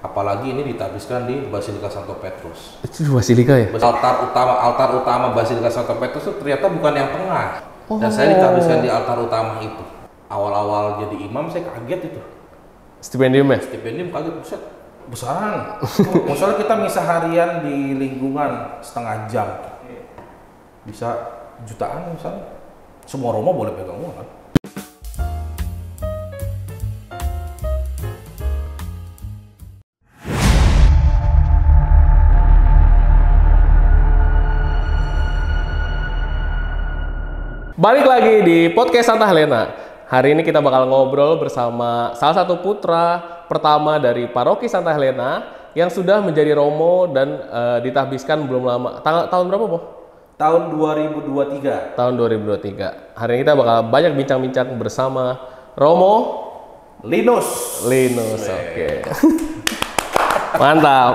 Apalagi ini ditabiskan di Basilika Santo Petrus. Itu basilika ya? Altar utama Basilika Santo Petrus itu ternyata bukan yang tengah. Dan saya ditabiskan di altar utama itu. Awal-awal jadi imam saya kaget itu. Stipendium ya? Stipendium kaget, buset, besaran. Misalnya kita misa harian di lingkungan setengah jam, bisa jutaan misalnya. Semua Romo boleh pegang uang kan? Balik lagi di podcast Santa Helena. Hari ini kita bakal ngobrol bersama salah satu putra pertama dari Paroki Santa Helena yang sudah menjadi Romo dan ditahbiskan belum lama. Tahun berapa, Bo? Tahun 2023. Tahun 2023. Hari ini kita bakal banyak bincang-bincang bersama Romo Linus. Oke. Mantap.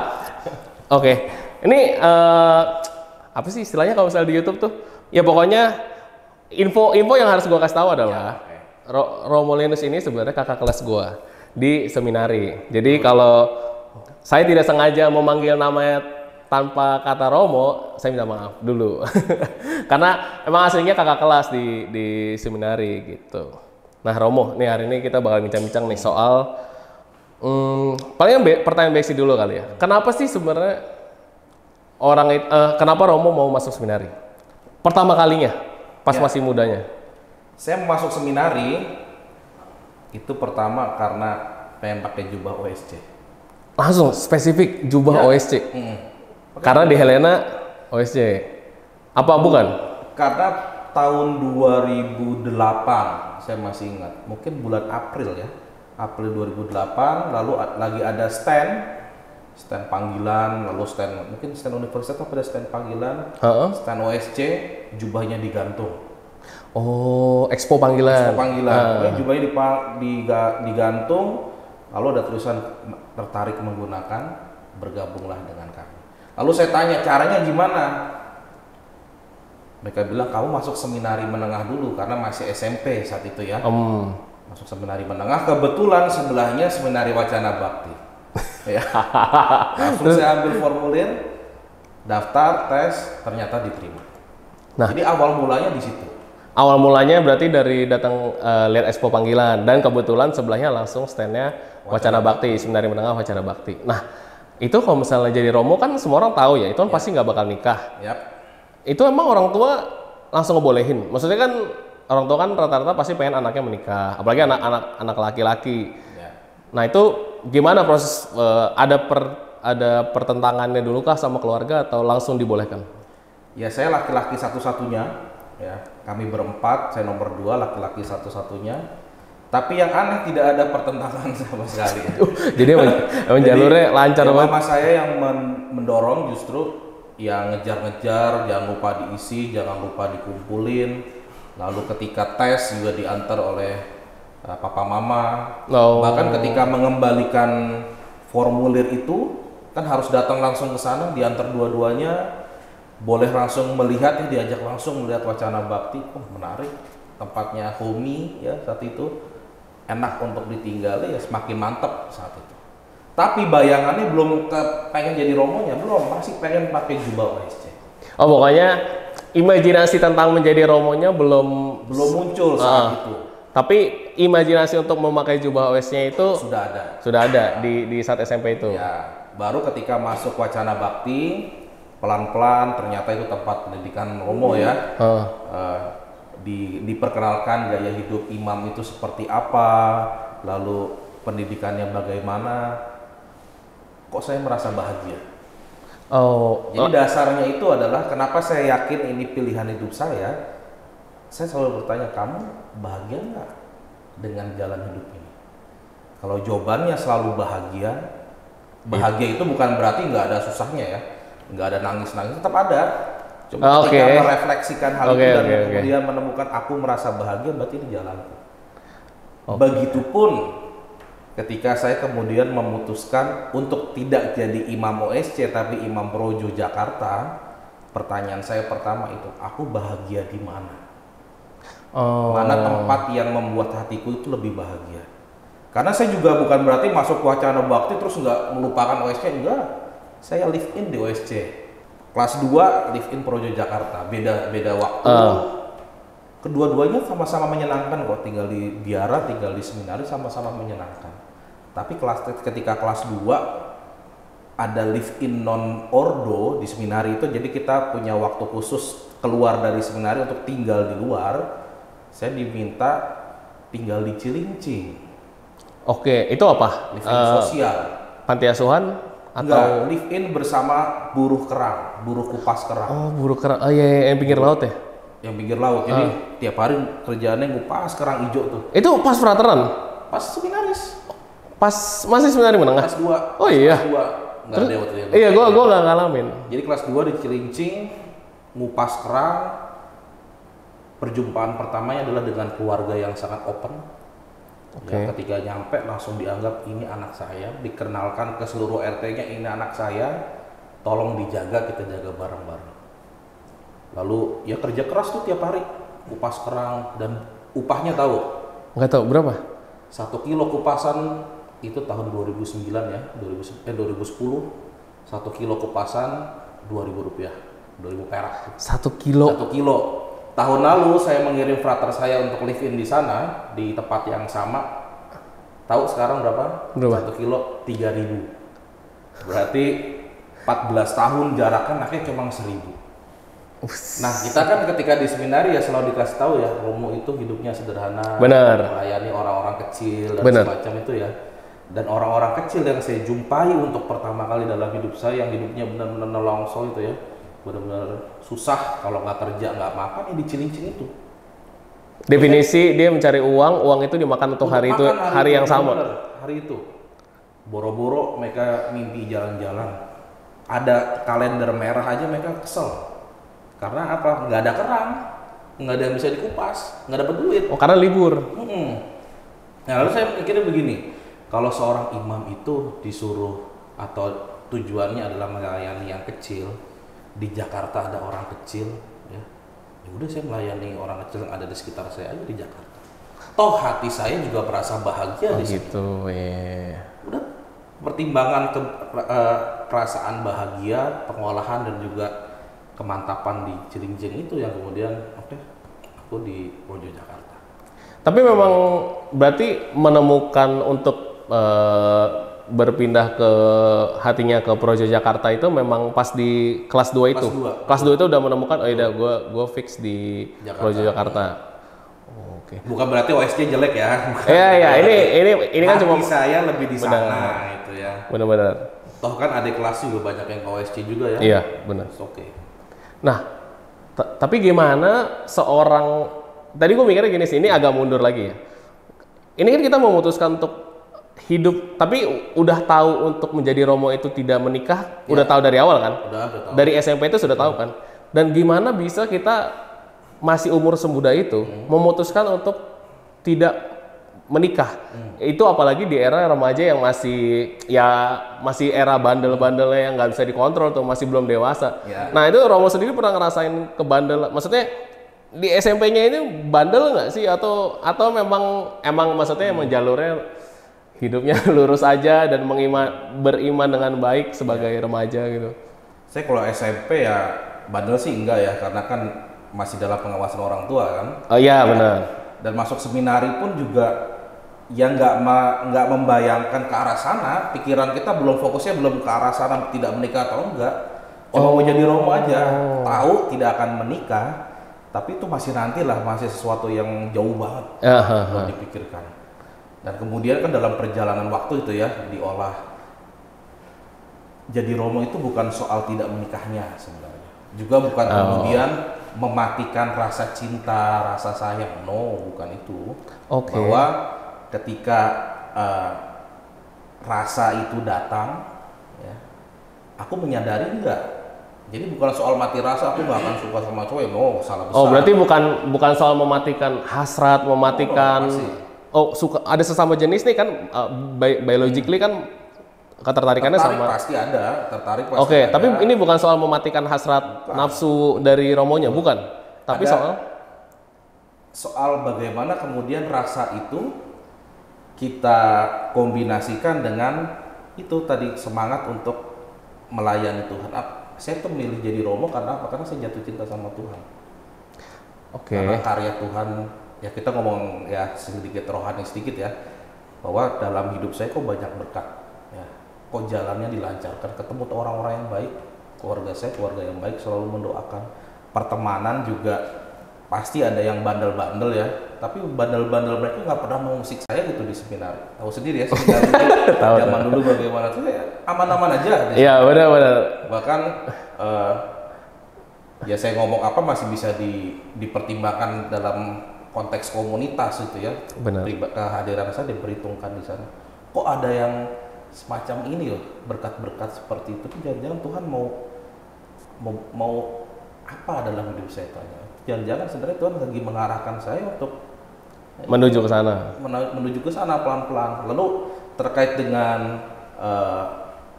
Oke. Ini apa sih istilahnya kalau misalnya di YouTube tuh? Ya pokoknya info yang harus gue kasih tahu adalah Romo Linus ini sebenarnya kakak kelas gue di seminari. Jadi kalau saya tidak sengaja memanggil namanya tanpa kata Romo, saya minta maaf dulu. Karena emang aslinya kakak kelas di seminari gitu. Nah Romo, nih hari ini kita bakal bincang-bincang nih soal paling pertanyaan basic dulu kali ya. Kenapa sih sebenarnya kenapa Romo mau masuk seminari? Pertama kalinya. Pas masih mudanya. Saya masuk seminari itu pertama karena pengen pakai jubah OSC. Langsung spesifik jubah OSC. Karena di Helena OSC. Apa bukan? Karena tahun 2008 saya masih ingat. Mungkin bulan April ya. April 2008 lalu lagi ada stand panggilan, lalu mungkin stand universitas atau ada stand panggilan, stand OSC, jubahnya digantung. Oh, expo panggilan. Jubahnya digantung, lalu ada tulisan tertarik menggunakan, bergabunglah dengan kami. Lalu saya tanya caranya gimana? Mereka bilang kamu masuk seminari menengah dulu karena masih SMP saat itu ya. Masuk seminari menengah, kebetulan sebelahnya seminari Wacana Bakti. Ya. Langsung saya ambil formulir, daftar, tes, ternyata diterima. Nah, jadi awal mulanya di situ. Awal mulanya berarti dari datang lihat expo panggilan dan kebetulan sebelahnya langsung standnya Wacana Bakti, seminari menengah Wacana Bakti. Nah, itu kalau misalnya jadi Romo kan semua orang tahu ya, itu kan pasti nggak bakal nikah. Itu emang orang tua langsung ngebolehin. Maksudnya kan orang tua kan rata-rata pasti pengen anaknya menikah, apalagi anak laki-laki. Nah itu gimana proses ada pertentangannya dulu kah sama keluarga atau langsung dibolehkan? Ya saya laki-laki satu-satunya, ya kami berempat, saya nomor 2 laki-laki satu-satunya. Tapi yang aneh tidak ada pertentangan sama sekali. Jadi emang jalurnya lancar banget. Mama saya yang mendorong justru yang ngejar-ngejar, jangan lupa diisi, jangan lupa dikumpulin. Lalu ketika tes juga diantar oleh papa mama. Bahkan ketika mengembalikan formulir itu kan harus datang langsung ke sana, diantar dua-duanya, boleh langsung melihat ya, diajak langsung melihat Wacana Bakti. Menarik, tempatnya homey ya saat itu, enak untuk ditinggali ya, semakin mantap saat itu. Tapi bayangannya belum pengen jadi Romonya, belum, masih pengen pakai jubah OSC. Oh pokoknya imajinasi tentang menjadi Romonya belum muncul saat itu. Tapi imajinasi untuk memakai jubah OSC-nya itu sudah ada di saat SMP itu. Ya, baru ketika masuk Wacana Bakti, pelan-pelan ternyata itu tempat pendidikan Romo ya. Diperkenalkan gaya hidup imam itu seperti apa, lalu pendidikannya bagaimana. Kok saya merasa bahagia? Jadi dasarnya itu adalah kenapa saya yakin ini pilihan hidup saya. Saya selalu bertanya, kamu bahagia nggak dengan jalan hidup ini? Kalau jawabannya selalu bahagia itu bukan berarti nggak ada susahnya ya, nggak ada nangis-nangis, tetap ada. Cuma ketika merefleksikan hal itu dan kemudian menemukan aku merasa bahagia, berarti ini jalanku. Begitupun ketika saya kemudian memutuskan untuk tidak jadi imam OSC tapi imam Projo Jakarta, pertanyaan saya pertama itu, aku bahagia di mana? Mana tempat yang membuat hatiku itu lebih bahagia? Karena saya juga bukan berarti masuk Wacana Bakti terus nggak melupakan OSC, enggak. Saya live in di OSC. Kelas 2 live in Projo Jakarta, beda waktu. Kedua-duanya sama-sama menyenangkan kok, tinggal di biara, tinggal di seminari sama-sama menyenangkan. Tapi ketika kelas 2 ada live in non ordo di seminari itu, jadi kita punya waktu khusus keluar dari seminari untuk tinggal di luar. Saya diminta tinggal di Cilincing. Oke, itu apa? Live in sosial. Panti asuhan atau? Enggak, live in bersama buruh kerang, buruh kupas kerang. Oh, buruh kerang. Oh iya, yang pinggir laut ya? Yang pinggir laut. Jadi tiap hari kerjaannya ngupas kerang hijau tuh. Itu pas frateran? Pas seminaris. Pas masih seminari menengah? Kelas 2. Oh iya. Kelas 2. Enggak ada waktu itu. Iya, gua nggak ngalamin. Jadi kelas 2 di Cilincing, ngupas kerang. Perjumpaan pertamanya adalah dengan keluarga yang sangat open. Yang ketika nyampe langsung dianggap ini anak saya, dikenalkan ke seluruh RT-nya ini anak saya, tolong dijaga, kita jaga bareng-bareng. Lalu ya kerja keras tuh tiap hari, kupas kerang, dan upahnya tahu? Nggak tahu berapa? 1 kilo kupasan itu tahun 2009 ya, 2010, 1 kilo kupasan 2.000 rupiah, 2.000 perak. 1 kilo? 1 kilo. Tahun lalu saya mengirim frater saya untuk live in di sana di tempat yang sama. Tahu sekarang berapa? 1 kilo 3.000. Berarti 14 tahun jaraknya naiknya cuma 1.000. Nah kita kan ketika di seminari ya selalu dikasih tahu ya, Romo itu hidupnya sederhana, melayani orang-orang kecil dan semacam itu ya. Dan orang-orang kecil yang saya jumpai untuk pertama kali dalam hidup saya, yang hidupnya benar-benar nelongso itu ya, benar-benar susah, kalau nggak kerja nggak makan, ya di Cilincing itu. Definisi dia mencari uang itu dimakan untuk hari itu, hari yang sama. Hari itu, boro-boro mereka mimpi jalan-jalan. Ada kalender merah aja mereka kesel. Karena apa? Nggak ada kerang, nggak ada yang bisa dikupas, nggak dapat duit. Oh, karena libur. Nah, lalu saya pikirnya begini, kalau seorang imam itu disuruh atau tujuannya adalah melayani yang kecil, di Jakarta ada orang kecil, ya udah saya melayani orang kecil yang ada di sekitar saya aja di Jakarta. Toh hati saya juga merasa bahagia di situ. Gitu, Udah pertimbangan perasaan bahagia, pengolahan dan juga kemantapan di Cilincing itu yang kemudian aku di Projo Jakarta. Tapi memang berarti menemukan untuk berpindah ke hatinya ke Projo Jakarta itu memang pas di kelas 2 itu. Kelas 2 itu udah menemukan gue fix di Jakarta. Projo Jakarta. Oke. Bukan berarti OSC jelek ya. Iya, ini kan cuma saya lebih di sana itu ya. Benar-benar. Toh kan adik kelas juga banyak yang ke OSC juga ya. Iya, benar. Oke. Nah, tapi gimana seorang, tadi gue mikirnya gini sih, ini agak mundur lagi ya. Ini kan kita memutuskan untuk hidup, tapi udah tahu untuk menjadi Romo itu tidak menikah, udah tahu dari awal kan? Udah tahu. Dari SMP itu sudah tahu kan? Dan gimana bisa kita masih umur semuda itu memutuskan untuk tidak menikah? Itu apalagi di era remaja yang masih era bandel-bandelnya yang nggak bisa dikontrol tuh, masih belum dewasa. Nah itu Romo sendiri pernah ngerasain kebandelan, maksudnya di SMP-nya ini bandel nggak sih, atau emang maksudnya emang jalurnya hidupnya lurus aja dan beriman dengan baik sebagai remaja gitu? Saya kalau SMP ya bandel sih enggak ya, karena kan masih dalam pengawasan orang tua kan. Oh iya benar. Dan masuk seminari pun juga ya nggak membayangkan ke arah sana. Pikiran kita belum ke arah sana, tidak menikah atau enggak. Cuma mau jadi Romo aja, tahu tidak akan menikah, tapi itu masih nantilah, masih sesuatu yang jauh banget belum dipikirkan. Dan kemudian kan dalam perjalanan waktu itu ya diolah. Jadi Romo itu bukan soal tidak menikahnya sebenarnya. Juga bukan kemudian mematikan rasa cinta, rasa sayang. No, bukan itu. Bahwa ketika rasa itu datang, ya, aku menyadari enggak. Jadi bukan soal mati rasa, aku nggak akan suka sama cowok. No, salah besar. Oh, berarti bukan soal mematikan hasrat, mematikan. Suka ada sesama jenis nih kan, biologically kan ketertarikannya sama. Pasti ada, tertarik pasti. Oke, tapi ini bukan soal mematikan hasrat nafsu dari Romonya, bukan. Tapi soal bagaimana kemudian rasa itu kita kombinasikan dengan itu tadi semangat untuk melayani Tuhan. Saya tuh milih jadi Romo karena apa? Karena saya jatuh cinta sama Tuhan. Karena karya Tuhan, ya kita ngomong ya sedikit rohani sedikit ya, bahwa dalam hidup saya kok banyak berkat, ya. Kok jalannya dilancarkan, ketemu orang-orang yang baik, keluarga saya keluarga yang baik, selalu mendoakan. Pertemanan juga pasti ada yang bandel-bandel ya, tapi bandel-bandel mereka nggak pernah mengusik saya gitu di seminar. Tahu sendiri ya seminar itu zaman dulu bagaimana tuh ya, aman-aman aja. Iya benar-benar. Bahkan ya saya ngomong apa masih bisa dipertimbangkan dalam konteks komunitas itu ya. Benar. Kehadiran saya diperhitungkan di sana. Kok ada yang semacam ini loh, berkat-berkat seperti itu? Jangan-jangan Tuhan mau apa dalam hidup saya tanya? Jangan-jangan sebenarnya Tuhan lagi mengarahkan saya untuk menuju ke sana. Menuju ke sana pelan-pelan. Lalu terkait dengan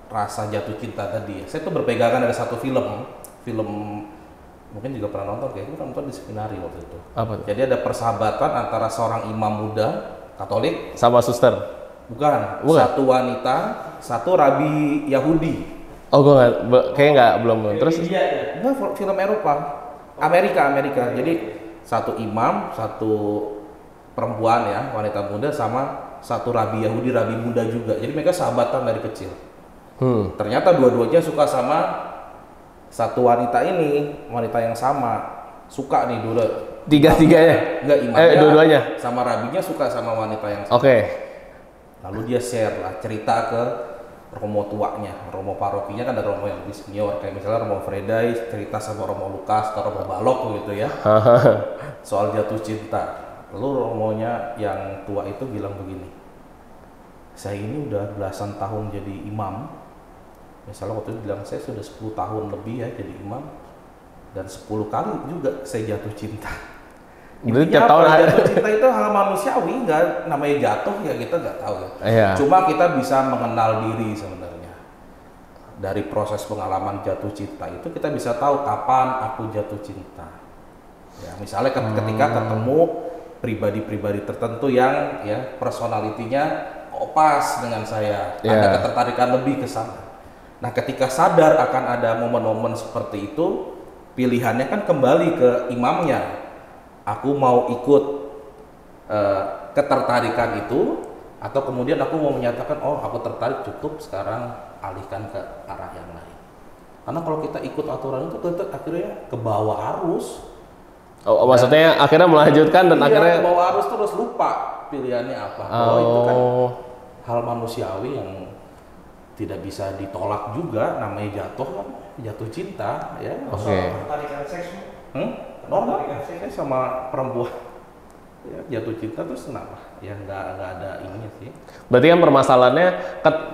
rasa jatuh cinta tadi, saya tuh berpegangan ada satu film mungkin juga pernah nonton, kayak itu nonton di seminari waktu itu. Apa tuh? Jadi ada persahabatan antara seorang imam muda Katolik sama suster. Bukan. Satu wanita, satu rabi Yahudi. Oh, gue belum. Terus? Enggak, film Eropa. Amerika. Jadi satu imam, satu perempuan ya, wanita muda sama satu rabi Yahudi, rabi muda juga. Jadi mereka sahabatan dari kecil. Ternyata dua-duanya suka sama satu wanita ini, wanita yang sama. Suka nih dua. Tiga-tiganya? Enggak, imamnya dua-duanya? sama rabinya suka sama wanita yang sama. Oke. Lalu dia share lah, cerita ke Romo tuanya, Romo parokinya kan ada Romo yang lebih senior, kayak misalnya Romo Fredai cerita sama Romo Lukas atau Romo Balok gitu ya, soal jatuh cinta. Lalu Romonya yang tua itu bilang begini, saya ini udah belasan tahun jadi imam, misalnya waktu itu bilang saya sudah 10 tahun lebih ya jadi imam, dan 10 kali juga saya jatuh cinta. Intinya apa? Jatuh cinta itu hal manusiawi, nggak namanya jatuh ya kita nggak tahu ya. Iya. Cuma kita bisa mengenal diri sebenarnya. Dari proses pengalaman jatuh cinta itu kita bisa tahu kapan aku jatuh cinta. Ya, misalnya ketika ketemu pribadi-pribadi tertentu yang ya personalitinya kok pas dengan saya, ada ketertarikan lebih ke sana. Nah, ketika sadar akan ada momen-momen seperti itu, pilihannya kan kembali ke imamnya. Aku mau ikut ketertarikan itu, atau kemudian aku mau menyatakan oh aku tertarik cukup, sekarang alihkan ke arah yang lain. Karena kalau kita ikut aturan itu kita akhirnya ke bawah arus. Oh, maksudnya akhirnya melanjutkan dan akhirnya ke bawah arus terus lupa pilihannya apa. Itu kan hal manusiawi yang tidak bisa ditolak juga, namanya jatuh cinta ya. Ketertarikan seks. Normal saya sama perempuan ya, jatuh cinta terus kenapa ya nggak ada ininya sih. Berarti kan permasalahannya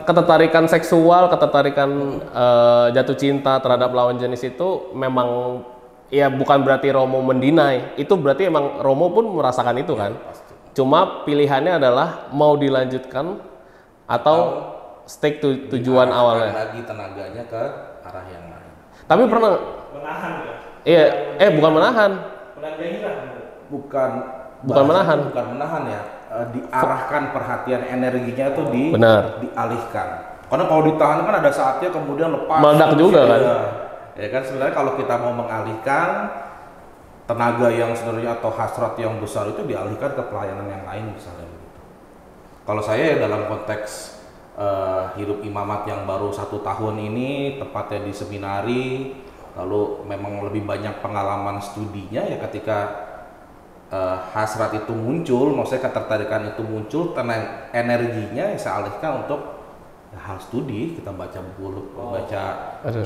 ketertarikan seksual, ketertarikan jatuh cinta terhadap lawan jenis itu memang ya bukan berarti Romo mendinai, itu berarti emang Romo pun merasakan itu kan. Pasti. Cuma pilihannya adalah mau dilanjutkan atau stick tujuan awalnya. Lagi tenaganya ke arah yang lain. Tapi pernah Menahan ya? Iya, bukan menahan. Bukan menahan ya. Diarahkan perhatian energinya tuh dialihkan. Karena kalau ditahan kan ada saatnya kemudian lepas. Meledak juga kan. Ya kan sebenarnya kalau kita mau mengalihkan tenaga yang sebenarnya atau hasrat yang besar itu dialihkan ke pelayanan yang lain misalnya. Kalau saya ya dalam konteks hidup imamat yang baru 1 tahun ini, tepatnya di seminari, lalu memang lebih banyak pengalaman studinya ya, ketika hasrat itu muncul, maksudnya ketertarikan itu muncul, energinya ya saya alihkan untuk hal studi. Kita baca buku, baca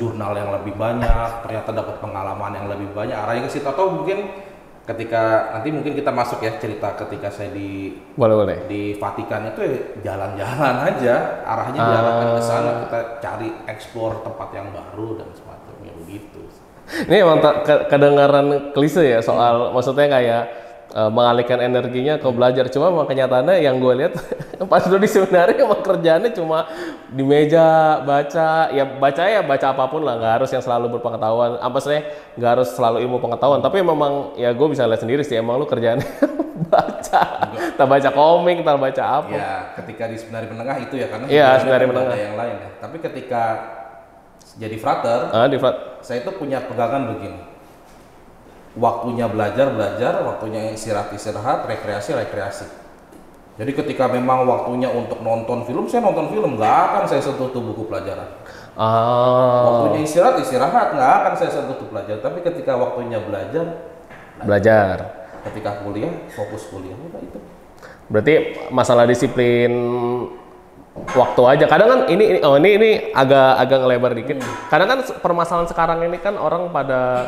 jurnal yang lebih banyak, ternyata dapat pengalaman yang lebih banyak, arahnya ke situ. Atau mungkin ketika nanti mungkin kita masuk ya cerita ketika saya di Vatikan itu ya jalan-jalan aja, arahnya diarahkan ke sana, kita cari explore tempat yang baru dan semacamnya begitu. Ini emang kedengaran klise ya soal maksudnya kayak mengalihkan energinya ke belajar. Cuma emang kenyataannya yang gue lihat pas dulu di seminari emang kerjaannya cuma di meja baca baca apapun lah, nggak harus yang selalu berpengetahuan. Apa sih nggak harus selalu ilmu pengetahuan, tapi memang ya gue bisa lihat sendiri sih emang lu kerjaannya Baca, tak baca komik, tak baca apa. Ya, ketika di seminari menengah itu ya, karena Iya, sebenarnya seminari kan menengah. ada yang lain ya. Tapi ketika jadi frater, saya itu punya pegangan begini. Waktunya belajar, waktunya istirahat, rekreasi. Jadi ketika memang waktunya untuk nonton film, saya nonton film, nggak akan saya sentuh tuh buku pelajaran. Waktunya istirahat, nggak akan saya sentuh tuh pelajaran. Tapi ketika waktunya belajar. Ketika kuliah, fokus kuliah, udah itu. Berarti masalah disiplin waktu aja. Kadang kan ini agak ngelebar dikit. Kadang kan permasalahan sekarang ini kan orang pada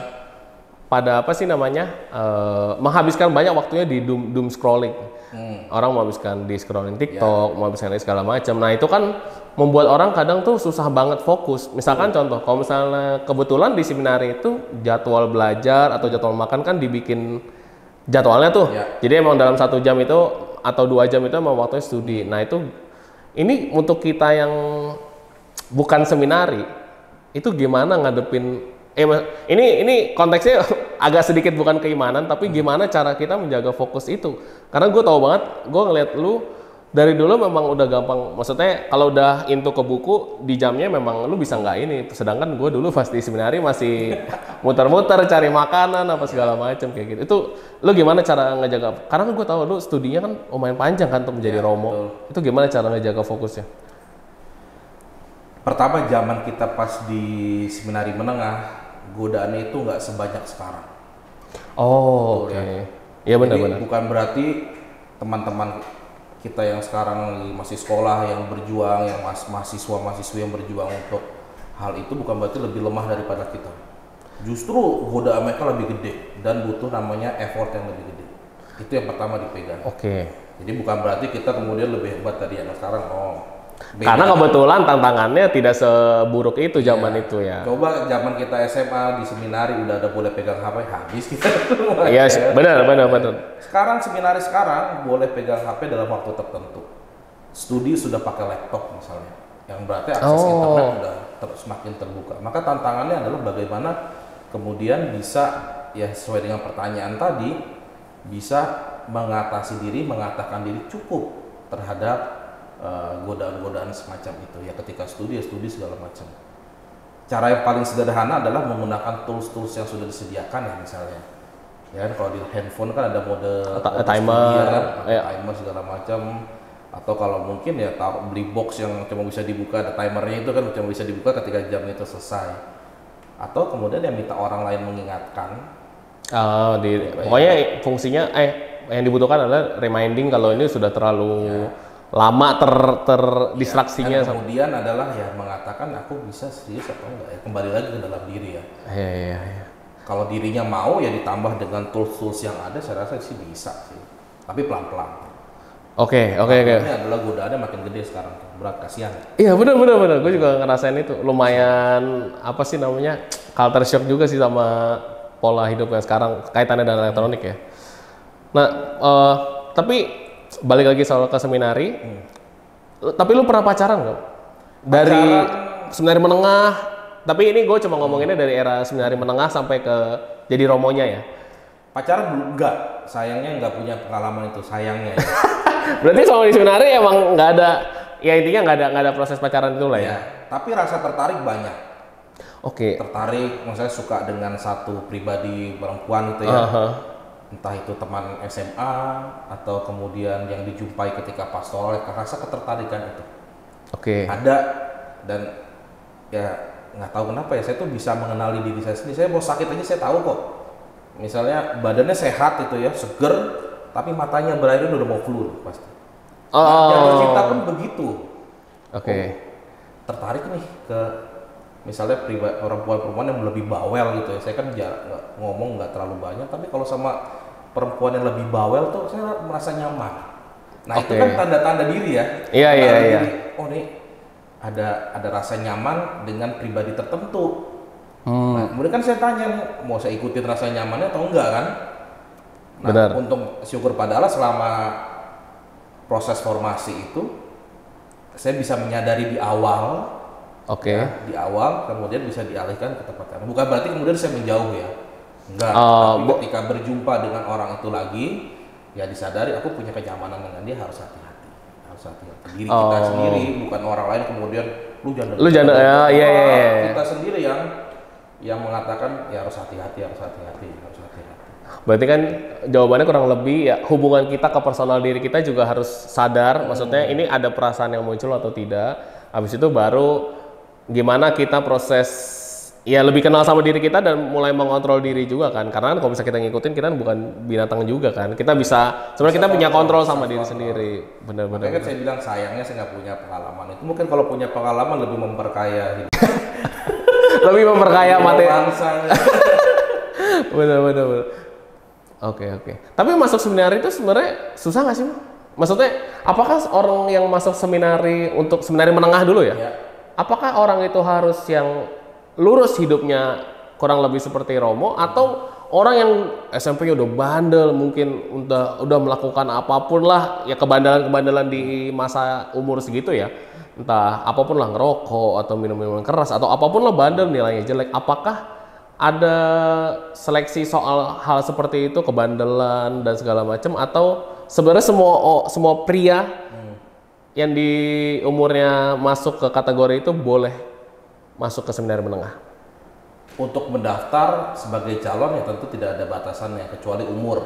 apa sih namanya menghabiskan banyak waktunya di doom scrolling. Orang menghabiskan di scrolling TikTok, menghabiskan di segala macam. Nah itu kan membuat orang kadang tuh susah banget fokus. Misalkan contoh, kalau misalnya kebetulan di seminari itu jadwal belajar atau jadwal makan kan dibikin jadwalnya tuh. Jadi emang dalam 1 jam itu atau 2 jam itu emang waktunya studi. Nah itu ini untuk kita yang bukan seminari itu gimana ngadepin ini konteksnya agak sedikit bukan keimanan, tapi gimana cara kita menjaga fokus itu. Karena gue tahu banget, gue ngeliat lu dari dulu memang udah gampang, maksudnya kalau udah into ke buku di jamnya memang lu bisa nggak ini. Sedangkan gue dulu pas di seminari masih muter-muter cari makanan apa segala macam kayak gitu. Itu lu gimana cara ngejaga? Karena gue tahu lu studinya kan lumayan panjang kan untuk menjadi romo. Betul. Itu gimana cara ngejaga fokusnya? Pertama, zaman kita pas di seminari menengah, godaannya itu nggak sebanyak sekarang. Oh, oke. Iya benar-benar. Bukan berarti teman-teman kita yang sekarang masih sekolah, yang berjuang, yang mahasiswa-mahasiswi yang berjuang untuk hal itu bukan berarti lebih lemah daripada kita. Justru godaan mereka lebih gede dan butuh namanya effort yang lebih gede. Itu yang pertama dipegang. Oke. Jadi bukan berarti kita kemudian lebih hebat dari anak sekarang. Beda. Karena kebetulan tantangannya tidak seburuk itu zaman itu ya. Coba zaman kita SMA di seminari udah ada boleh pegang HP, habis kita. Iya, benar. Sekarang seminari boleh pegang HP dalam waktu tertentu. Studi sudah pakai laptop misalnya, yang berarti akses internet sudah semakin terbuka. Maka tantangannya adalah bagaimana kemudian bisa ya sesuai dengan pertanyaan tadi bisa mengatasi diri, mengatakan diri cukup terhadap godaan-godaan semacam itu ya ketika studi segala macam. Cara yang paling sederhana adalah menggunakan tools-tools yang sudah disediakan ya misalnya. Ya kalau di handphone kan ada mode timer, timer segala macam. Atau kalau mungkin ya beli box yang cuma bisa dibuka, ada timernya itu kan cuma bisa dibuka ketika jam itu selesai. Atau kemudian yang minta orang lain mengingatkan. Pokoknya fungsinya yang dibutuhkan adalah reminding kalau ini sudah terlalu lama terdistraksinya. Kemudian adalah ya mengatakan aku bisa serius atau enggak ya, kembali lagi ke dalam diri ya. Iya. Kalau dirinya mau ya ditambah dengan tools yang ada, saya rasa sih bisa sih. Tapi pelan-pelan. Oke. Ini adalah godaannya makin gede sekarang, berat kasihan. Iya benar. Gue juga ngerasain itu. Lumayan apa sih namanya culture shock juga sih sama pola hidup yang sekarang kaitannya dengan elektronik ya. Nah, tapi balik lagi soal ke seminari. Tapi lu pernah pacaran nggak? Dari seminari menengah. Tapi ini gue cuma ngomonginnya dari era seminari menengah sampai ke jadi romonya ya. Pacaran belum enggak. Sayangnya nggak punya pengalaman itu. Sayangnya. Ya. Berarti sama di seminari emang nggak ada. Ya intinya nggak ada proses pacaran itu lah ya. Tapi rasa tertarik banyak. Oke. Tertarik, maksudnya suka dengan satu pribadi perempuan itu ya. Entah itu teman SMA atau kemudian yang dijumpai ketika pastoral, rasa ketertarikan itu. Oke. Ada dan ya nggak tahu kenapa ya saya tuh bisa mengenali diri saya sendiri. Saya mau sakit aja saya tahu kok. Misalnya badannya sehat itu ya, seger, tapi matanya berair udah mau flu pasti. Jatuh cinta pun begitu. Oke. Tertarik nih ke misalnya perempuan-perempuan yang lebih bawel gitu ya. Saya kan ngomong nggak terlalu banyak, tapi kalau sama perempuan yang lebih bawel tuh saya merasa nyaman. Nah itu kan tanda-tanda diri ya. Iya. Oh nih ada rasa nyaman dengan pribadi tertentu. Nah kemudian kan saya tanya nih, mau saya ikutin rasa nyamannya atau enggak kan? Nah benar. Untuk syukur pada Allah selama proses formasi itu saya bisa menyadari di awal. Ya, di awal kemudian bisa dialihkan ke tempat lain. Bukan berarti kemudian saya menjauh ya. Enggak, tapi ketika berjumpa dengan orang itu lagi, ya disadari aku punya kenyamanan dengan dia, harus hati-hati. Diri kita sendiri, bukan orang lain kemudian lu jangan kita sendiri yang mengatakan ya harus hati-hati. Berarti kan jawabannya kurang lebih ya, hubungan kita ke personal diri kita juga harus sadar, maksudnya ini ada perasaan yang muncul atau tidak. Habis itu baru gimana kita proses ya lebih kenal sama diri kita dan mulai mengontrol diri juga kan. Karena kalau bisa kita ngikutin, kita bukan binatang juga kan. Kita bisa sebenarnya kita punya kontrol sama diri sendiri. Benar-benar. Makanya kan saya bilang sayangnya saya nggak punya pengalaman itu. Mungkin kalau punya pengalaman lebih memperkaya hidup. Lebih memperkaya materi. Benar. Oke. Tapi masuk seminari itu sebenarnya susah nggak sih? Maksudnya, apakah orang yang masuk seminari untuk seminari menengah dulu ya? Apakah orang itu harus yang lurus hidupnya kurang lebih seperti Romo, atau orang yang SMP udah bandel, mungkin udah melakukan apapun lah ya, kebandelan di masa umur segitu ya, entah apapun lah, ngerokok atau minum-minuman keras atau apapun lah, bandel, nilainya jelek. Apakah ada seleksi soal hal seperti itu, kebandelan dan segala macam, atau sebenarnya semua pria yang di umurnya masuk ke kategori itu boleh masuk ke seminari menengah? Untuk mendaftar sebagai calon ya tentu tidak ada batasannya kecuali umur.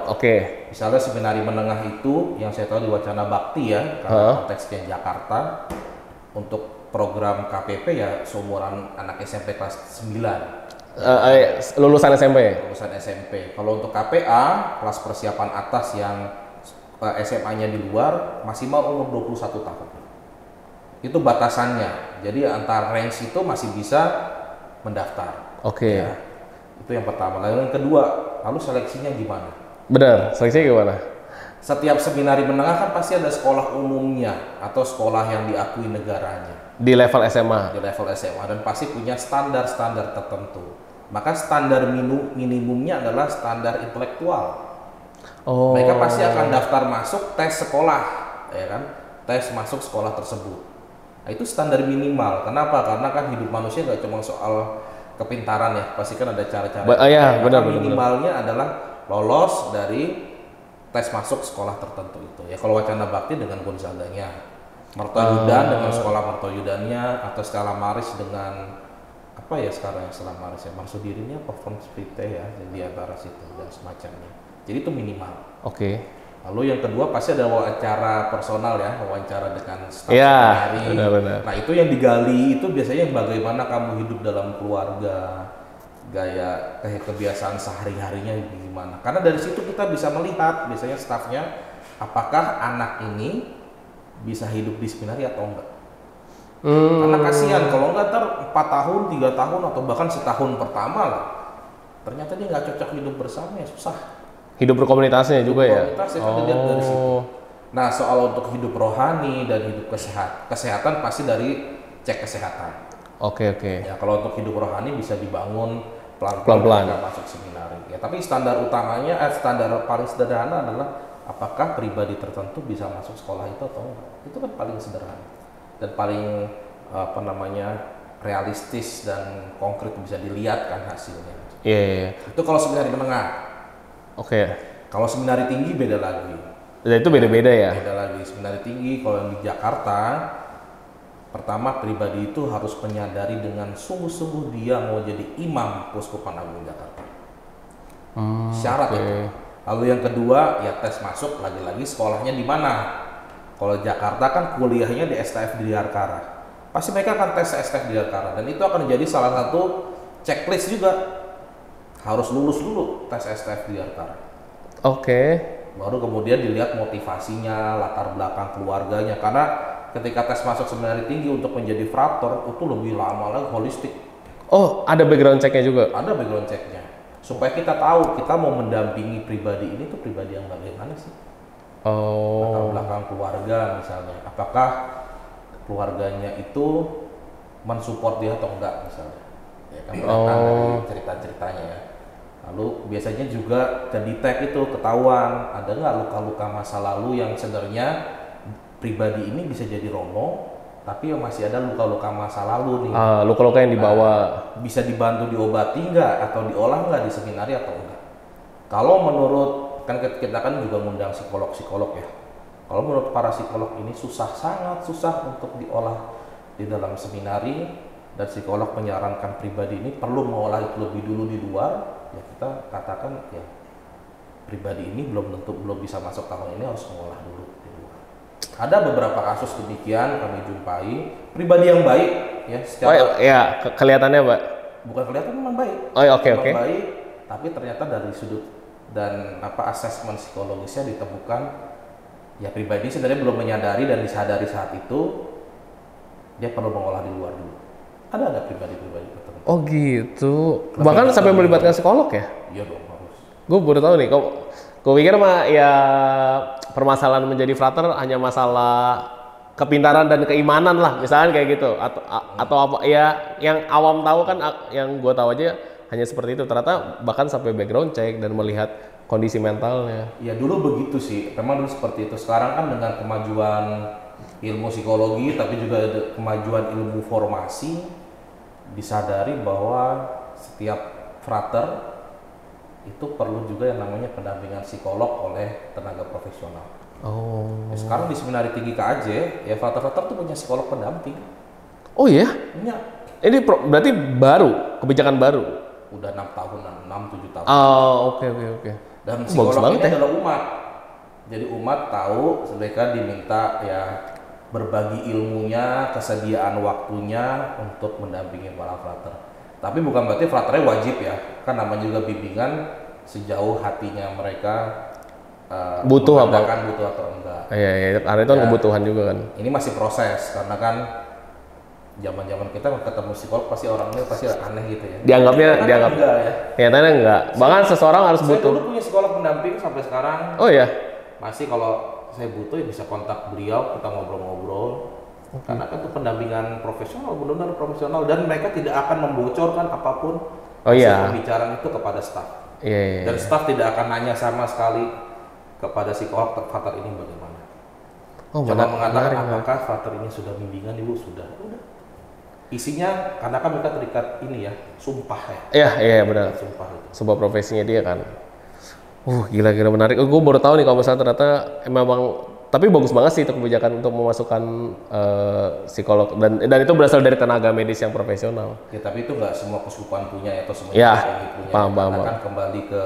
Oke. Misalnya seminari menengah itu yang saya tahu di Wacana Bakti ya, karena konteksnya Jakarta, untuk program KPP ya seumuran anak SMP kelas 9. Lulusan SMP. Kalau untuk KPA, kelas persiapan atas yang SMA-nya di luar, maksimal umur 21 tahun. Itu batasannya. Jadi antara range itu masih bisa mendaftar. Oke. Ya, itu yang pertama. Lalu yang kedua, lalu seleksinya gimana? Benar, seleksinya gimana? Setiap seminari menengah kan pasti ada sekolah umumnya atau sekolah yang diakui negaranya. Di level SMA. Dan pasti punya standar-standar tertentu. Maka standar minimumnya adalah standar intelektual. Mereka pasti akan daftar masuk tes sekolah, ya kan? Tes masuk sekolah tersebut. Nah, itu standar minimal. Kenapa? Karena kan hidup manusia nggak cuma soal kepintaran ya, pasti kan ada cara-cara. Benar. Minimalnya adalah lolos dari tes masuk sekolah tertentu itu. Ya kalau Wacana Bakti dengan Gonzaganya, Mertoyudan dengan sekolah Mertoyudannya, atau Stella Maris dengan apa ya sekarang yang Stella Maris ya, Marsudiri ini apa Vite ya, di antara situ dan semacamnya. Jadi itu minimal. Oke. Lalu yang kedua pasti ada wawancara personal ya, wawancara dengan staf seminari. Benar. Nah itu yang digali itu biasanya bagaimana kamu hidup dalam keluarga, gaya kebiasaan sehari-harinya gimana. Karena dari situ kita bisa melihat biasanya stafnya apakah anak ini bisa hidup di seminari atau enggak. Karena kasihan kalau enggak ntar 4 tahun, 3 tahun atau bahkan setahun pertama lah, ternyata dia nggak cocok hidup bersama ya susah. Hidup berkomunitasnya juga ya? Dilihat dari situ. Nah soal untuk hidup rohani dan hidup kesehatan pasti dari cek kesehatan. Oke. Ya kalau untuk hidup rohani bisa dibangun pelan-pelan masuk seminari. Ya tapi standar utamanya, standar paling sederhana adalah apakah pribadi tertentu bisa masuk sekolah itu atau enggak. Itu kan paling sederhana dan paling realistis dan konkret, bisa dilihat kan hasilnya. Iya. Itu kalau seminari menengah. Oke. Kalau seminari tinggi beda lagi. Itu beda-beda ya? Beda lagi. Seminari tinggi kalau yang di Jakarta, pertama pribadi itu harus menyadari dengan sungguh-sungguh dia mau jadi imam Keuskupan Agung Jakarta. Syarat itu. Lalu yang kedua ya tes masuk, lagi-lagi sekolahnya di mana. Kalau Jakarta kan kuliahnya di STF di Dirgantara. Pasti mereka akan tes STF di Dirgantara dan itu akan menjadi salah satu checklist juga. Harus lulus dulu tes STF di Dirgantara. Oke. Baru kemudian dilihat motivasinya, latar belakang keluarganya. Karena ketika tes masuk seminari tinggi untuk menjadi frater itu lebih lama lagi, holistik. Oh, ada background checknya juga? Ada background checknya. Supaya kita tahu kita mau mendampingi pribadi ini tuh pribadi yang bagaimana sih. Latar belakang keluarga misalnya. Apakah keluarganya itu mensupport dia atau enggak misalnya. Ya kan dari cerita-ceritanya ya. Lalu biasanya juga kedetek itu ketahuan ada nggak luka-luka masa lalu yang sebenarnya pribadi ini bisa jadi romo, tapi masih ada luka-luka masa lalu nih. Luka-luka yang dibawa. Bisa dibantu diobati nggak atau diolah nggak di seminari atau enggak? Kalau menurut kan kita kan juga ngundang psikolog ya. Kalau menurut para psikolog ini sangat susah untuk diolah di dalam seminari, dan psikolog menyarankan pribadi ini perlu mengolah itu lebih dulu di luar. Ya kita katakan ya pribadi ini belum bisa masuk tahun ini, harus mengolah dulu di luar. Ada beberapa kasus demikian kami jumpai, pribadi yang baik ya secara kelihatannya Pak. Bukan kelihatan, memang baik. Oke. Baik, tapi ternyata dari sudut dan asesmen psikologisnya ditemukan ya pribadi sebenarnya belum menyadari, dan disadari saat itu dia perlu mengolah di luar dulu. Ada pribadi-pribadi tertentu. Oh gitu. Bahkan sampai melibatkan psikolog ya? Iya dong, harus. Gue baru tahu nih. Gue pikir mah ya permasalahan menjadi frater hanya masalah kepintaran dan keimanan lah, misalnya kayak gitu. Atau apa ya yang awam tahu kan, yang gue tahu aja hanya seperti itu. Ternyata bahkan sampai background check dan melihat kondisi mentalnya. Ya dulu begitu sih. Memang dulu seperti itu. Sekarang kan dengan kemajuan ilmu psikologi, tapi juga ada kemajuan ilmu formasi, disadari bahwa setiap frater itu perlu juga yang namanya pendampingan psikolog oleh tenaga profesional. Oh. Sekarang di seminari tinggi KAJ ya frater-frater tuh punya psikolog pendamping. Oh iya? Punya. Ini berarti kebijakan baru? Udah 6 tahunan, 6-7 tahun. Oh, oke. Dan psikolog ini adalah umat. Jadi umat tahu mereka diminta ya berbagi ilmunya, kesediaan waktunya untuk mendampingi para frater. Tapi bukan berarti fraternya wajib ya, kan namanya juga bimbingan sejauh hatinya mereka butuh atau enggak. Iya, karena itu kan kebutuhan juga kan. Ini masih proses, karena kan zaman kita ketemu psikolog pasti orangnya pasti aneh gitu ya. Dianggap enggak ya. Ternyata enggak. Bahkan seseorang harus Saya butuh. dulu punya psikolog pendamping sampai sekarang. Oh iya. Masih kalau saya butuh ya bisa kontak beliau, kita ngobrol-ngobrol. Karena kan itu pendampingan profesional, benar-benar profesional, dan mereka tidak akan membocorkan apapun pembicaraan itu kepada staf. Iya. Dan staf tidak akan nanya sama sekali kepada psikolog frater ini bagaimana. Cuma mengatakan apakah frater ini sudah bimbingan ibu, sudah. Udah. Isinya karena kan mereka terikat ini ya, sumpah ya. Iya benar. Sumpah itu. Sebuah profesinya dia kan. Gila menarik. Gue baru tahu nih kalau misalnya ternyata memang, tapi bagus banget sih itu kebijakan untuk memasukkan psikolog, dan itu berasal dari tenaga medis yang profesional. Ya tapi itu nggak semua kesukupan punya atau semua punya. Paham. Kan kembali ke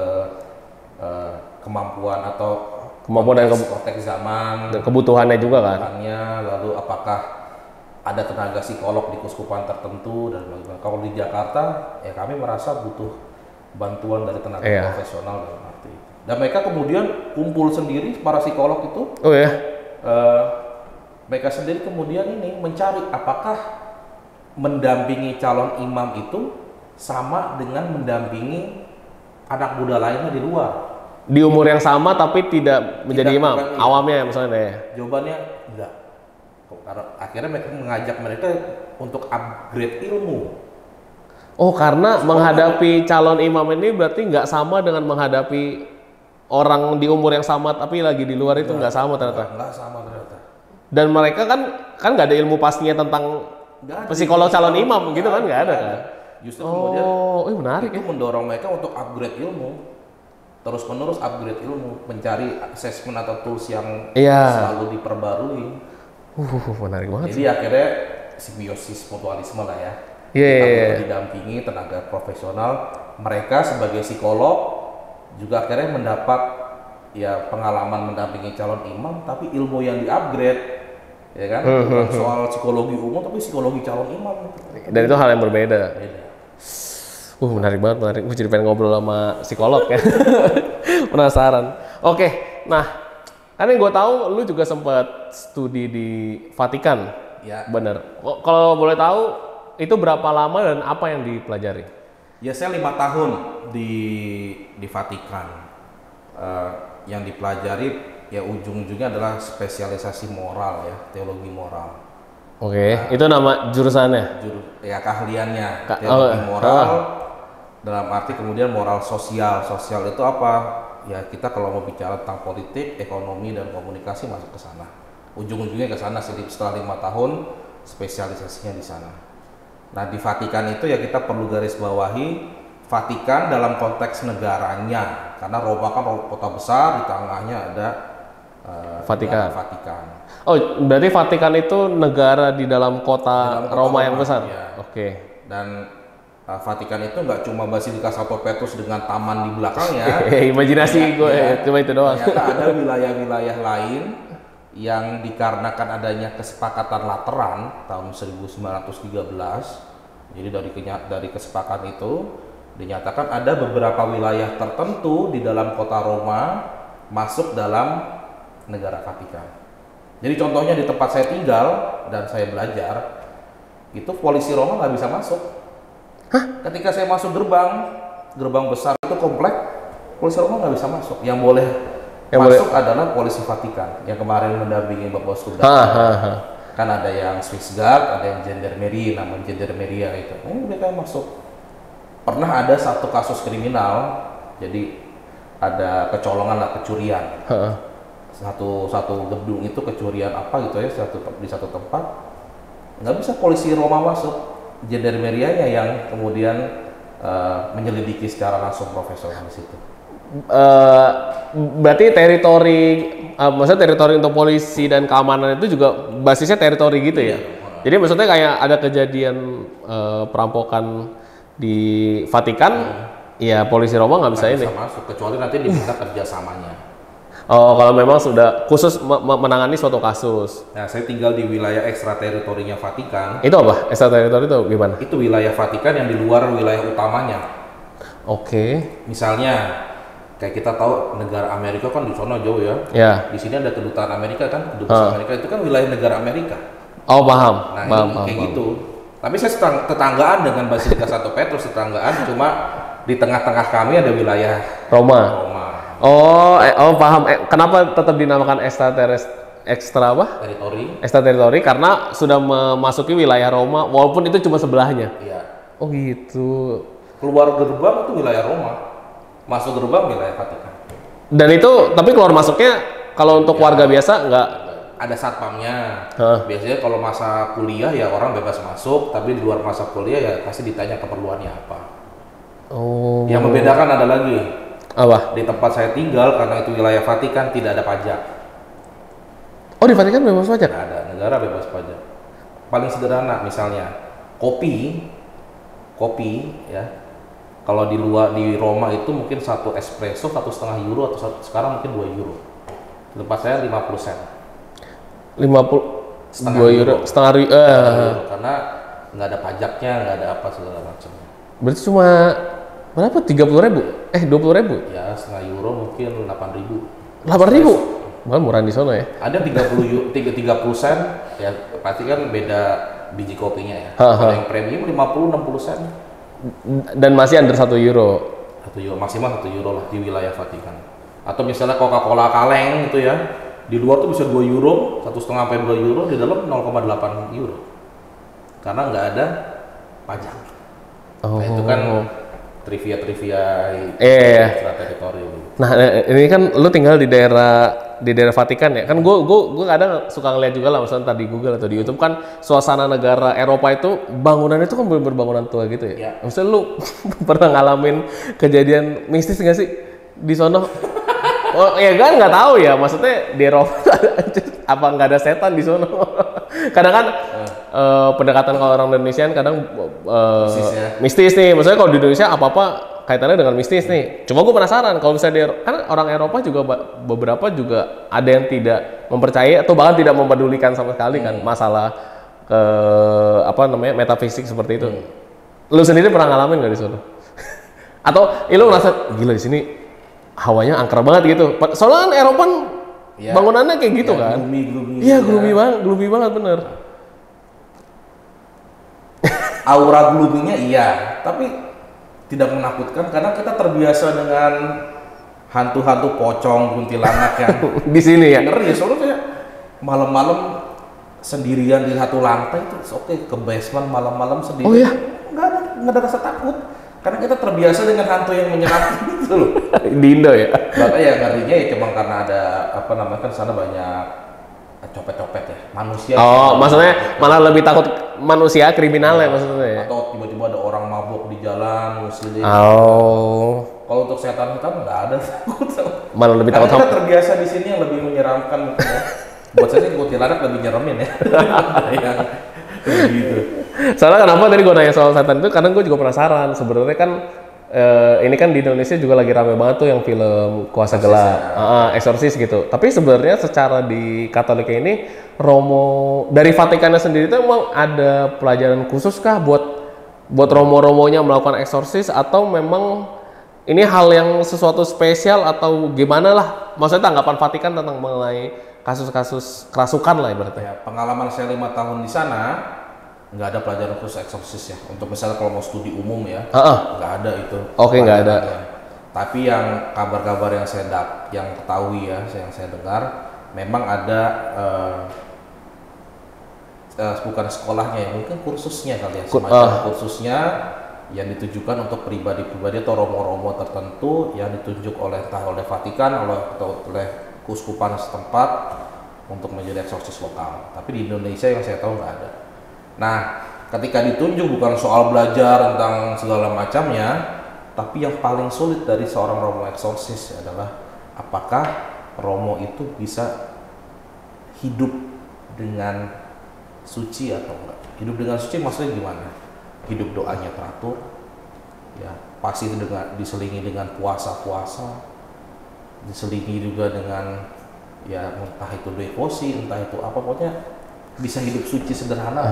kemampuan dan konteks zaman dan kebutuhannya juga kan. Lalu apakah ada tenaga psikolog di keuskupan tertentu dan bagaimana. Kalau di Jakarta ya kami merasa butuh bantuan dari tenaga profesional dalam arti itu. Dan mereka kemudian kumpul sendiri para psikolog itu. Oh ya. Mereka sendiri kemudian ini mencari apakah mendampingi calon imam itu sama dengan mendampingi anak muda lainnya di luar. Di umur yang sama tapi tidak menjadi imam, awamnya misalnya ya. Jawabannya enggak. Karena akhirnya mereka mengajak mereka untuk upgrade ilmu. Oh, karena menghadapi calon imam ini berarti nggak sama dengan menghadapi orang di umur yang sama tapi lagi di luar itu nggak sama ternyata. Nggak sama ternyata. Dan mereka kan nggak ada ilmu pastinya tentang psikolog calon imam gitu kan, nggak ada kan. Justru kemudian menarik itu mendorong mereka untuk upgrade ilmu. Terus-menerus upgrade ilmu, mencari assessment atau tools yang selalu diperbarui. Menarik banget. Jadi akhirnya simbiosis mutualisme lah ya. Kita didampingi tenaga profesional, mereka sebagai psikolog juga akhirnya mendapat ya pengalaman mendampingi calon imam, tapi ilmu yang di-upgrade, ya kan? Bukan soal psikologi umum, tapi psikologi calon imam. Dan itu hal yang berbeda. Menarik banget. Gue jadi pengen ngobrol sama psikolog ya. Penasaran. Oke, nah, kan yang gue tahu lu juga sempat studi di Vatikan. Ya. Bener. Kalau boleh tahu, itu berapa lama dan apa yang dipelajari? Ya, saya 5 tahun di Vatikan. Yang dipelajari ya ujung-ujungnya adalah spesialisasi moral ya, teologi moral. Oke, itu nama jurusannya? Keahliannya, teologi moral. Dalam arti kemudian moral sosial. Sosial itu apa? Ya kita kalau mau bicara tentang politik, ekonomi, dan komunikasi masuk ke sana. Ujung-ujungnya ke sana setelah 5 tahun spesialisasinya di sana. Nah di Vatikan itu ya kita perlu garis bawahi Vatikan dalam konteks negaranya, karena Roma kan kota besar, di tengahnya ada Vatikan. Vatikan. Oh, berarti Vatikan itu negara di dalam kota, Roma yang besar. Ya. Oke. Dan Vatikan itu nggak cuma Basilika Santo Petrus dengan taman di belakangnya. Imajinasi gue cuma itu doang. Ternyata ada wilayah-wilayah lain yang dikarenakan adanya kesepakatan Lateran tahun 1913. Jadi dari kesepakatan itu dinyatakan ada beberapa wilayah tertentu di dalam kota Roma masuk dalam negara Vatikan. Jadi contohnya di tempat saya tinggal dan saya belajar, itu polisi Roma nggak bisa masuk. Ketika saya masuk gerbang besar itu komplek, polisi Roma nggak bisa masuk. Yang boleh masuk adalah polisi Vatikan yang kemarin mendampingi Bapak Bosco. Kan ada yang Swiss Guard, ada yang Gendarmerie, namanya Gendarmeria itu. Mereka masuk. Pernah ada satu kasus kriminal, jadi ada kecolongan lah, kecurian. Satu gedung itu kecurian apa gitu ya, di satu tempat. Nggak bisa polisi Roma masuk. Gendarmerianya yang kemudian menyelidiki secara langsung profesional di situ. Berarti maksudnya teritori untuk polisi dan keamanan itu juga basisnya teritori gitu ya? Jadi maksudnya kayak ada kejadian perampokan di Vatikan, ya polisi Roma nggak bisa ini. Masuk, kecuali nanti diminta kerjasamanya. Oh, kalau memang sudah khusus menangani suatu kasus. Nah, saya tinggal di wilayah ekstrateritorinya Vatikan. Itu apa? Ekstrateritori itu gimana? Itu wilayah Vatikan yang di luar wilayah utamanya. Oke. Misalnya, kayak kita tahu negara Amerika kan di sana jauh ya. Ya. Di sini ada kedutaan Amerika kan, kedutaan Amerika itu kan wilayah negara Amerika. Oh, paham. Nah, paham, kayak paham. gitu. Tapi saya tetanggaan dengan Basilika Santo Petrus, cuma di tengah-tengah kami ada wilayah Roma. Oh, paham. Kenapa tetap dinamakan ekstrateritori? Karena sudah memasuki wilayah Roma, walaupun itu cuma sebelahnya. Iya. Oh gitu. Keluar gerbang itu wilayah Roma, masuk gerbang wilayah Vatikan. Dan itu, tapi keluar masuknya kalau untuk warga biasa nggak? Ada satpamnya. Biasanya kalau masa kuliah ya orang bebas masuk, tapi di luar masa kuliah ya pasti ditanya keperluannya apa. Oh. Yang membedakan ada lagi. Apa? Di tempat saya tinggal, karena itu wilayah Vatikan, tidak ada pajak. Oh, di Vatikan bebas pajak? Tidak ada, negara bebas pajak. Paling sederhana misalnya, kopi ya. Kalau di Roma itu mungkin satu espresso €1,5 atau sekarang mungkin €2. Di tempat saya 50 sen. 52 euro, setengah ribu. Karena nggak ada pajaknya, nggak ada apa segala macam. Berarti cuma berapa? 30.000? 20.000? Ya, €0,5 mungkin 8.000. 8.000? Malah murah di sana ya? Ada 30 sen, ya pasti kan beda biji kopinya ya. Kalau yang premium 50-60 sen. Dan masih under €1. €1, maksimal €1 lah di wilayah Vatikan. Atau misalnya Coca-Cola kaleng gitu ya, di luar tuh bisa €2, 1,5 sampai €2, di dalam €0,8. Karena nggak ada pajak. Oh. Nah, itu kan trivia teritori. Nah, ini kan lu tinggal di daerah Vatikan ya. Kan gue kadang suka ngeliat juga lah, misalnya tadi Google atau di YouTube kan suasana negara Eropa itu bangunan itu kan bener-bener bangunan tua gitu ya. Maksudnya lu pernah ngalamin kejadian mistis nggak sih di sono? Oh ya kan nggak tahu ya, maksudnya di Eropa apa nggak ada setan di sono? Kadang kan pendekatan kalau orang Indonesia kan kadang mistis nih. Maksudnya kalau di Indonesia apa-apa kaitannya dengan mistis nih. Cuma gue penasaran kalau misalnya kan orang Eropa juga beberapa juga ada yang tidak mempercayai atau bahkan tidak mempedulikan sama sekali kan masalah metafisik seperti itu. Lu sendiri pernah ngalamin nggak di sono? Atau lu ngerasa gila di sini hawanya angker banget gitu. Soalnya kan Eropa bangunannya kayak gitu kan. Iya, gloomy banget bener. Aura gloomy-nya iya, tapi tidak menakutkan karena kita terbiasa dengan hantu-hantu pocong, kuntilanak yang di sini ya. Ngeri, soalnya kayak malam-malam sendirian di satu lantai itu oke, ke basement malam-malam sendiri. Oh iya? Nggak ada rasa takut. Karena kita terbiasa dengan hantu yang menyeramkan gitu loh. Di Indo ya? Bahkan ya ngerinya ya cuma karena ada kan sana banyak copet-copet ya, manusia. Oh, maksudnya malah lebih takut manusia kriminal ya maksudnya ya. Atau tiba-tiba ada orang mabuk di jalan ngusilin. Oh. Kalau untuk setan-setan nggak ada. Malah lebih takut Karena kita terbiasa di sini yang lebih menyeramkan mungkin ya. Buat saya sih kuntilanak lebih nyeremin ya. Yang gitu. Soalnya kenapa tadi gue nanya soal setan itu karena gue juga penasaran sebenarnya kan ini kan di Indonesia juga lagi rame banget tuh yang film Kuasa Gelap, Exorcist gitu. Tapi sebenarnya secara di Katoliknya ini Romo dari Vatikannya sendiri itu emang ada pelajaran khusus kah buat romo-romonya melakukan eksorsis atau memang ini hal yang sesuatu spesial atau gimana lah? Maksudnya tanggapan Vatikan tentang mengenai kasus-kasus kerasukan lah ibaratnya. Ya, pengalaman saya 5 tahun di sana nggak ada pelajaran khusus eksorsis ya. Untuk misalnya kalau mau studi umum ya, nggak ada itu. Oke, nggak ada. Tapi yang kabar-kabar yang yang ketahui ya, yang saya dengar, memang ada bukan sekolahnya ya, mungkin kursusnya kali ya, semacam kursusnya yang ditujukan untuk pribadi-pribadi atau romo-romo tertentu yang ditunjuk entah oleh Vatikan atau oleh keuskupan setempat untuk menjadi eksorsis lokal. Tapi di Indonesia yang saya tahu nggak ada. Nah, ketika ditunjuk bukan soal belajar tentang segala macamnya, tapi yang paling sulit dari seorang romo eksorsis adalah apakah romo itu bisa hidup dengan suci atau enggak. Hidup dengan suci maksudnya gimana? Hidup doanya teratur, ya pasti diselingi dengan puasa-puasa, diselingi juga dengan ya entah itu devosi, entah itu apa, pokoknya bisa hidup suci sederhana.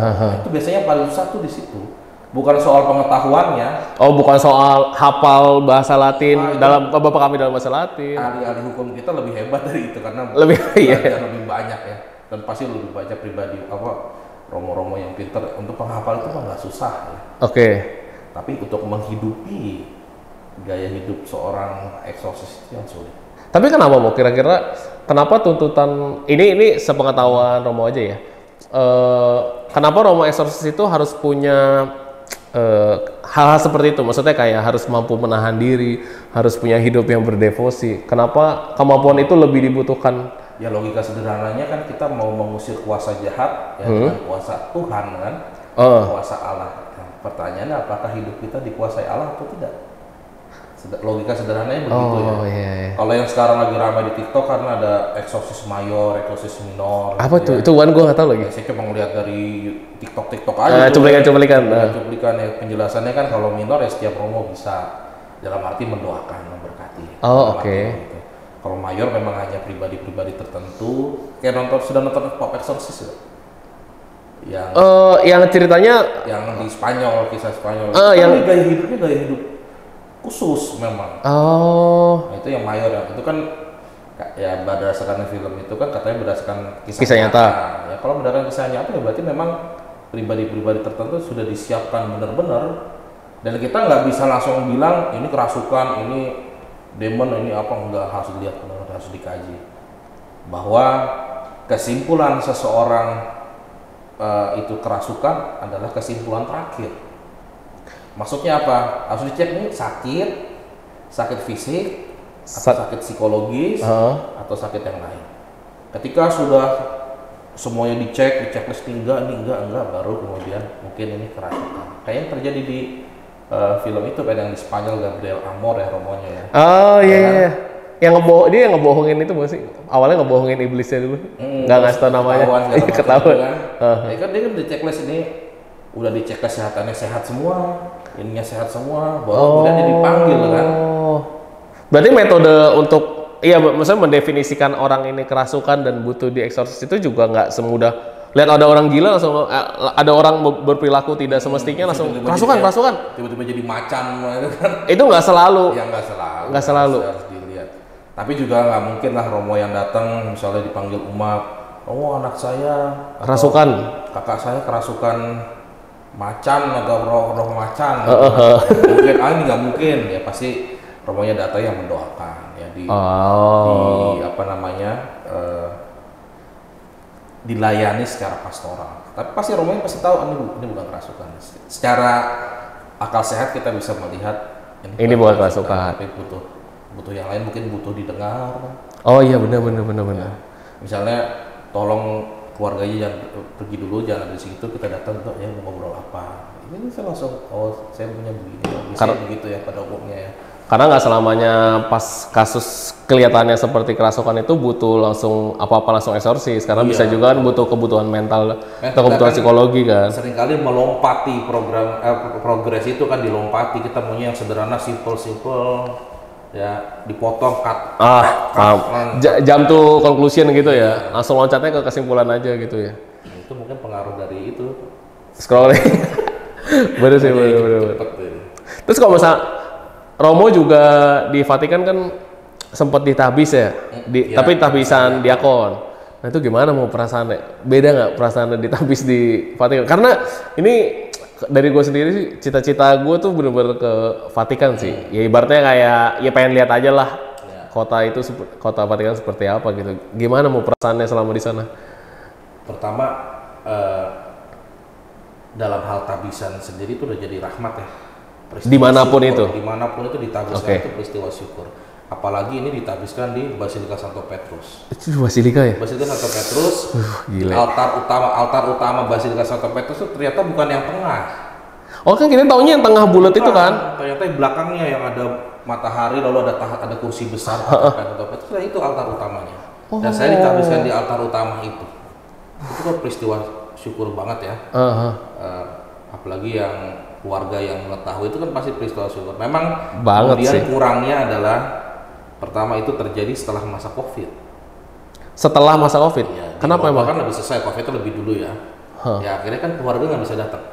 Itu biasanya paling susah tuh di situ. Bukan soal pengetahuannya. Oh, bukan soal hafal bahasa Latin dalam Bapak kami dalam bahasa Latin. Ahli-ahli hukum kita lebih hebat dari itu karena lebih lebih banyak ya. Dan pasti lebih banyak pribadi romo-romo yang pintar. Untuk penghafal itu mah nggak susah ya. Oke. Tapi untuk menghidupi gaya hidup seorang eksorsis itu yang sulit. Tapi kenapa mau kira-kira kenapa tuntutan ini sepengetahuan Romo aja ya? Kenapa Romo eksorsis itu harus punya hal-hal seperti itu? Maksudnya kayak harus mampu menahan diri, harus punya hidup yang berdevosi. Kenapa kemampuan itu lebih dibutuhkan? Ya logika sederhananya kan kita mau mengusir kuasa jahat ya dengan kuasa Tuhan kan, kuasa Allah. Nah, pertanyaannya apakah hidup kita dikuasai Allah atau tidak? Logika sederhananya begitu ya. Iya. Kalau yang sekarang lagi ramai di TikTok karena ada eksorsis mayor, eksorsis minor. Apa tuh? Itu gue nggak tahu lagi. Ya, saya cuma ngeliat dari TikTok aja. Cuplikan. Cuplikan ya, penjelasannya kan kalau minor ya setiap romo bisa dalam arti mendoakan, memberkati. Oh, oke. Gitu. Kalau mayor memang hanya pribadi-pribadi tertentu. Kayak sudah nonton Pop Exorcist ya? Yang ceritanya yang di Spanyol, kisah Spanyol. Yang gaya hidup khusus memang. Nah, itu yang mayor ya. Itu kan ya berdasarkan film itu kan katanya berdasarkan kisah nyata. Ya kalau berdasarkan kisah nyata ya berarti memang pribadi-pribadi tertentu sudah disiapkan benar-benar dan kita nggak bisa langsung bilang ini kerasukan, ini demon, ini apa, enggak, harus dilihat benar, harus dikaji. Bahwa kesimpulan seseorang itu kerasukan adalah kesimpulan terakhir. Maksudnya apa? Harus dicek nih sakit fisik, atau sakit psikologis, atau sakit yang lain. Ketika sudah semuanya di checklist enggak, baru kemudian mungkin ini kerasukan. Kayak yang terjadi di film itu kan yang di Spanyol, Gabriel Amor ya romonya ya. Oh iya. Yang ngebohongin itu sih. Awalnya ngebohongin iblisnya dulu. Nggak ngasih tau namanya. Ketahuan. Ya kan dia kan di checklist ini udah dicek kesehatannya sehat semua. Ininya sehat semua, baru kemudian dia dipanggil kan. Berarti metode untuk maksudnya mendefinisikan orang ini kerasukan dan butuh dieksorsis itu juga nggak semudah lihat ada orang gila langsung ada orang berperilaku tidak semestinya langsung kerasukan. Tiba-tiba jadi macan gitu kan. Itu nggak selalu. Ya nggak selalu. Harus dilihat. Tapi juga nggak mungkin lah romo yang datang misalnya dipanggil umat, anak saya kerasukan, kakak saya kerasukan macan atau roh macan. Mungkin ini nggak mungkin ya, pasti romonya data yang mendoakan ya di dilayani secara pastoral. Tapi pasti romonya pasti tahu ini bukan kerasukan. Secara akal sehat kita bisa melihat ini bukan kerasukan. Tapi butuh yang lain, mungkin butuh didengar. Oh iya benar. Ya. Misalnya tolong keluarganya jangan pergi dulu, jangan ada di situ, kita datang untuk ya mau ngobrol apa. Ini saya langsung, oh saya punya begini, bisa begitu ya pada umumnya ya. Karena nggak selamanya pas kasus kelihatannya seperti kerasukan itu butuh langsung apa-apa langsung eksorsis, karena bisa juga kan butuh kebutuhan mental atau kebutuhan psikologi kan. Seringkali melompati progres itu kan dilompati, kita maunya yang sederhana, simple ya, dipotong cut. Jam to conclusion gitu ya, langsung loncatnya ke kesimpulan aja gitu ya. Itu mungkin pengaruh dari itu. Scrolling. Bener sih, bener. Terus kalau misalnya Romo juga di Vatikan kan sempat ditahbis ya, tapi tahbisan diakon. Nah itu gimana mau perasaannya? Beda nggak perasaannya ditahbis di Vatikan? Karena ini dari gue sendiri sih, cita-cita gue tuh bener-bener ke Vatikan sih. Ya ibaratnya kayak, ya pengen lihat aja lah kota Vatikan seperti apa gitu. Gimana mau perasaannya selama di sana? Pertama, dalam hal tahbisan sendiri itu udah jadi rahmat ya. Dimanapun itu ditahbiskan itu peristiwa syukur. Apalagi ini ditahbiskan di Basilika Santo Petrus. Itu Basilika ya? Basilika Santo Petrus. Gila. Altar utama Basilika Santo Petrus itu ternyata bukan yang tengah. Oh kan kita taunya yang tengah bulat itu kan? Ternyata yang belakangnya yang ada matahari lalu ada kursi besar Santo Petrus, itu altar utamanya. Dan saya ditahbiskan di altar utama itu. Itu kan peristiwa syukur banget ya. Apalagi yang keluarga yang mengetahui itu kan pasti peristiwa syukur. Memang kemudian kurangnya adalah pertama itu terjadi setelah masa COVID. Setelah masa COVID? Ya, kenapa emang? Kan lebih selesai, COVID itu lebih dulu ya. Ya akhirnya kan keluarga nggak bisa datang.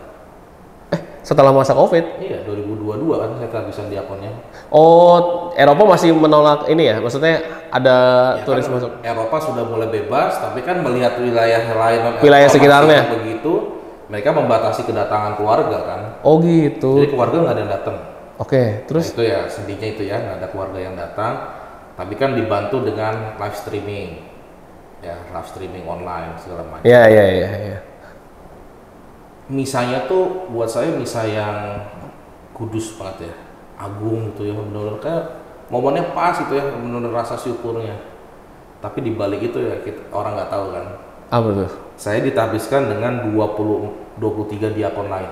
Setelah masa COVID? Iya, 2022 kan saya kehabisan diakonnya. Oh, Eropa masih menolak ini ya? Maksudnya ada turis kan masuk? Eropa sudah mulai bebas, tapi kan melihat wilayah lain, wilayah sekitarnya begitu, mereka membatasi kedatangan keluarga kan. Oh gitu. Jadi keluarga nggak ada yang datang. Oke, terus? Nah, itu ya sedihnya itu ya, nggak ada keluarga yang datang. Tapi kan dibantu dengan live streaming, ya live streaming online segala macam. Iya. Misanya tuh buat saya misa yang kudus banget ya, agung gitu ya, benar-benar kayak momennya pas itu ya, benar-benar rasa syukurnya. Tapi di balik itu ya orang nggak tahu kan. Apa tuh? Saya ditahbiskan dengan 23 diakon lain.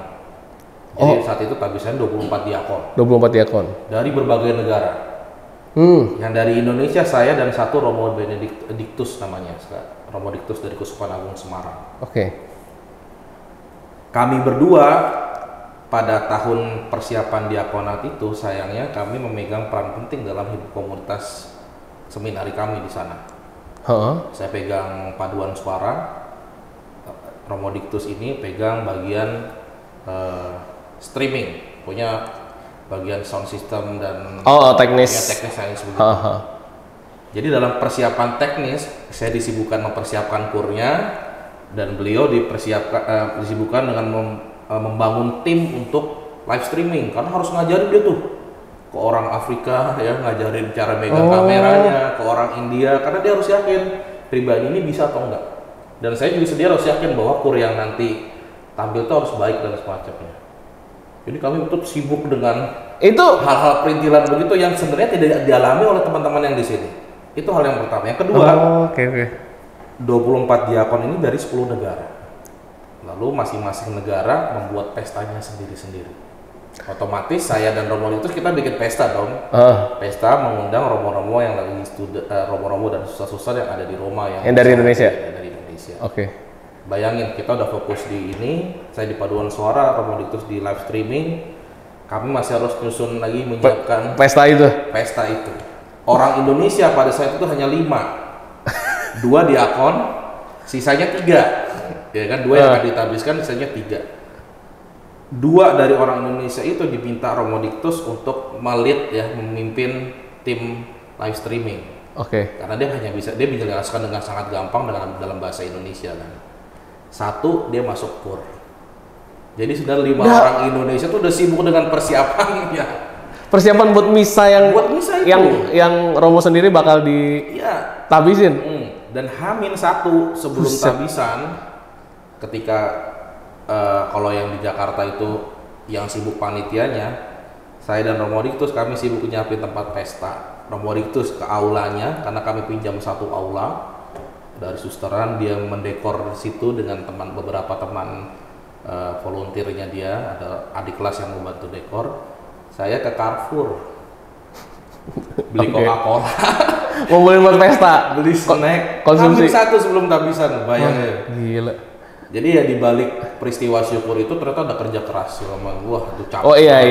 Jadi saat itu tahbisan 24 diakon. 24 diakon. Dari berbagai negara. Yang dari Indonesia saya dan satu Romo Benedictus namanya, Romo Dictus dari Keuskupan Agung Semarang. Oke. Kami berdua pada tahun persiapan diakonat itu sayangnya kami memegang peran penting dalam hidup komunitas seminari kami di sana. Saya pegang paduan suara, Romo Dictus ini pegang bagian streaming, punya bagian sound system dan teknis teknis begitu. Jadi dalam persiapan teknis saya disibukkan mempersiapkan kurnya dan beliau disibukkan dengan membangun tim untuk live streaming, karena harus ngajarin dia tuh ke orang Afrika ya, ngajarin cara megang kameranya, ke orang India, karena dia harus yakin pribadi ini bisa atau enggak. Dan saya juga sendiri harus yakin bahwa kur yang nanti tampil itu harus baik dan semacamnya. Jadi kami betul sibuk dengan itu hal-hal perintilan begitu yang sebenarnya tidak dialami oleh teman-teman yang di sini. Itu hal yang pertama. Yang kedua, 24 diakon ini dari 10 negara. Lalu masing-masing negara membuat pestanya sendiri-sendiri. Otomatis saya dan Romo itu kita bikin pesta dong. Pesta mengundang romo-romo yang lagi romo-romo dan susah-susah yang ada di Roma yang dari Indonesia. Dari Indonesia. Oke. Bayangin kita udah fokus di ini, saya di paduan suara, Romo Dictus di live streaming. Kami masih harus nyusun lagi menyiapkan pesta itu. Orang Indonesia pada saat itu hanya 5. 2 diakon, sisanya 3. Ya kan, 2 yang akan ditahbiskan, sisanya 3. 2 dari orang Indonesia itu diminta Romo Dictus untuk memimpin tim live streaming. Oke. Karena dia menjelaskan dengan sangat gampang dalam bahasa Indonesia kan. 1 dia masuk kur. Jadi sudah 5 orang Indonesia tuh udah sibuk dengan persiapannya. Persiapan buat misa yang Romo sendiri bakal tahbisin. Dan H-1 sebelum tahbisan, ketika kalau yang di Jakarta itu yang sibuk panitianya, saya dan Romo Dictus kami sibuk nyiapin tempat pesta. Romo Dictus ke aulanya karena kami pinjam satu aula. dari susteran, dia mendekor di situ dengan beberapa teman volunteernya dia, ada adik kelas yang membantu dekor. Saya ke Carrefour beli Coca-Cola. Ngumpulin buat pesta, beli snack, konsumsi. ambil satu sebelum kehabisan, bayangin. Gila. Jadi ya dibalik peristiwa syukur itu ternyata ada kerja keras selama gua tuh capek. Oh iya,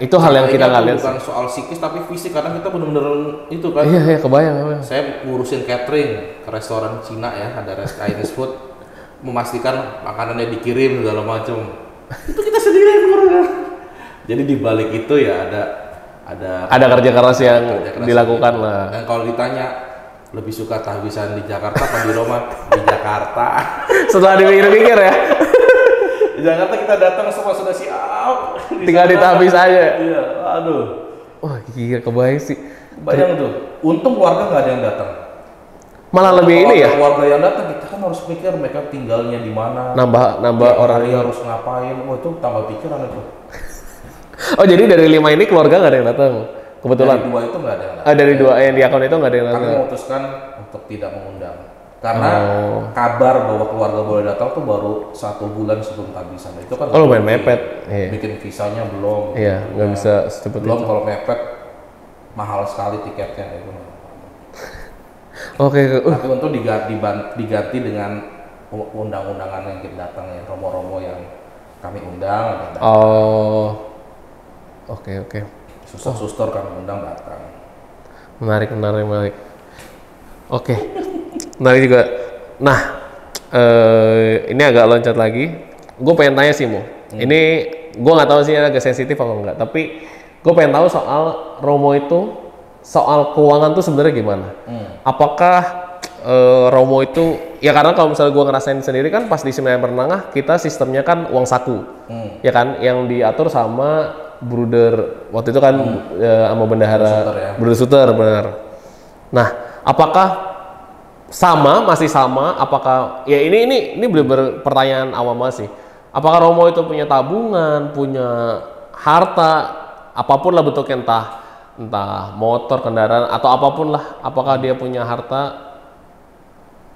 itu hal yang kita nggak lihat. Bukan soal psikis tapi fisik, karena kita benar-benar itu kan. Iya, kebayang. Saya ngurusin catering ke restoran Cina ya, ada Chinese food, memastikan makanannya dikirim segala macam. Itu kita sendiri yang ngurus. Jadi dibalik itu ya ada kerja keras yang dilakukan gitu. lah. Dan kalau ditanya lebih suka tahbisan di Jakarta apa di Roma? Di Jakarta. Setelah dipikir-pikir ya. Di Jakarta kita datang semua sudah siap. Tinggal ditahbis aja. Iya, aduh. Wah, gila, kebayang sih. Bayang tuh. Untung keluarga nggak ada yang datang. Malah lebih ini ya. Keluarga yang datang kita kan harus mikir mereka tinggalnya di mana. Nambah orang harus ngapain. Oh, itu tambah pikiran itu. Oh, jadi dari 5 ini keluarga nggak ada yang datang. Kebetulan. Dari 2 itu nggak ada yang datang. Dari 2 yang di akun itu nggak ada yang datang. Kami memutuskan untuk tidak mengundang. Karena kabar bahwa keluarga boleh datang tuh baru 1 bulan sebelum tahbisan. Itu kan lumayan mepet. Bikin visanya belum. Iya, nggak bisa secepat itu. Belum, kalau mepet mahal sekali tiketnya itu. Oke. Tapi untuk diganti dengan undang-undangan yang kita datang ya, romo-romo yang kami undang. Oke. Suster kami undang datang. Menarik. Oke. Menarik juga. Nah, ini agak loncat lagi. Gue pengen tanya sih, Mo. Ini gue nggak tahu sih agak sensitif atau enggak. Tapi gue pengen tahu soal Romo itu, soal keuangan tuh sebenarnya gimana? Apakah Romo itu, ya karena kalau misalnya gue ngerasain sendiri kan pas di Seminari Menengah kita sistemnya kan uang saku, ya kan, yang diatur sama Bruder waktu itu kan sama bendahara Bruder Suter, benar. Nah, apakah masih sama? Apakah ya ini benar-benar pertanyaan awam masih. Apakah Romo itu punya tabungan, punya harta, apapun lah bentuknya, entah motor, kendaraan atau apapun lah. Apakah dia punya harta?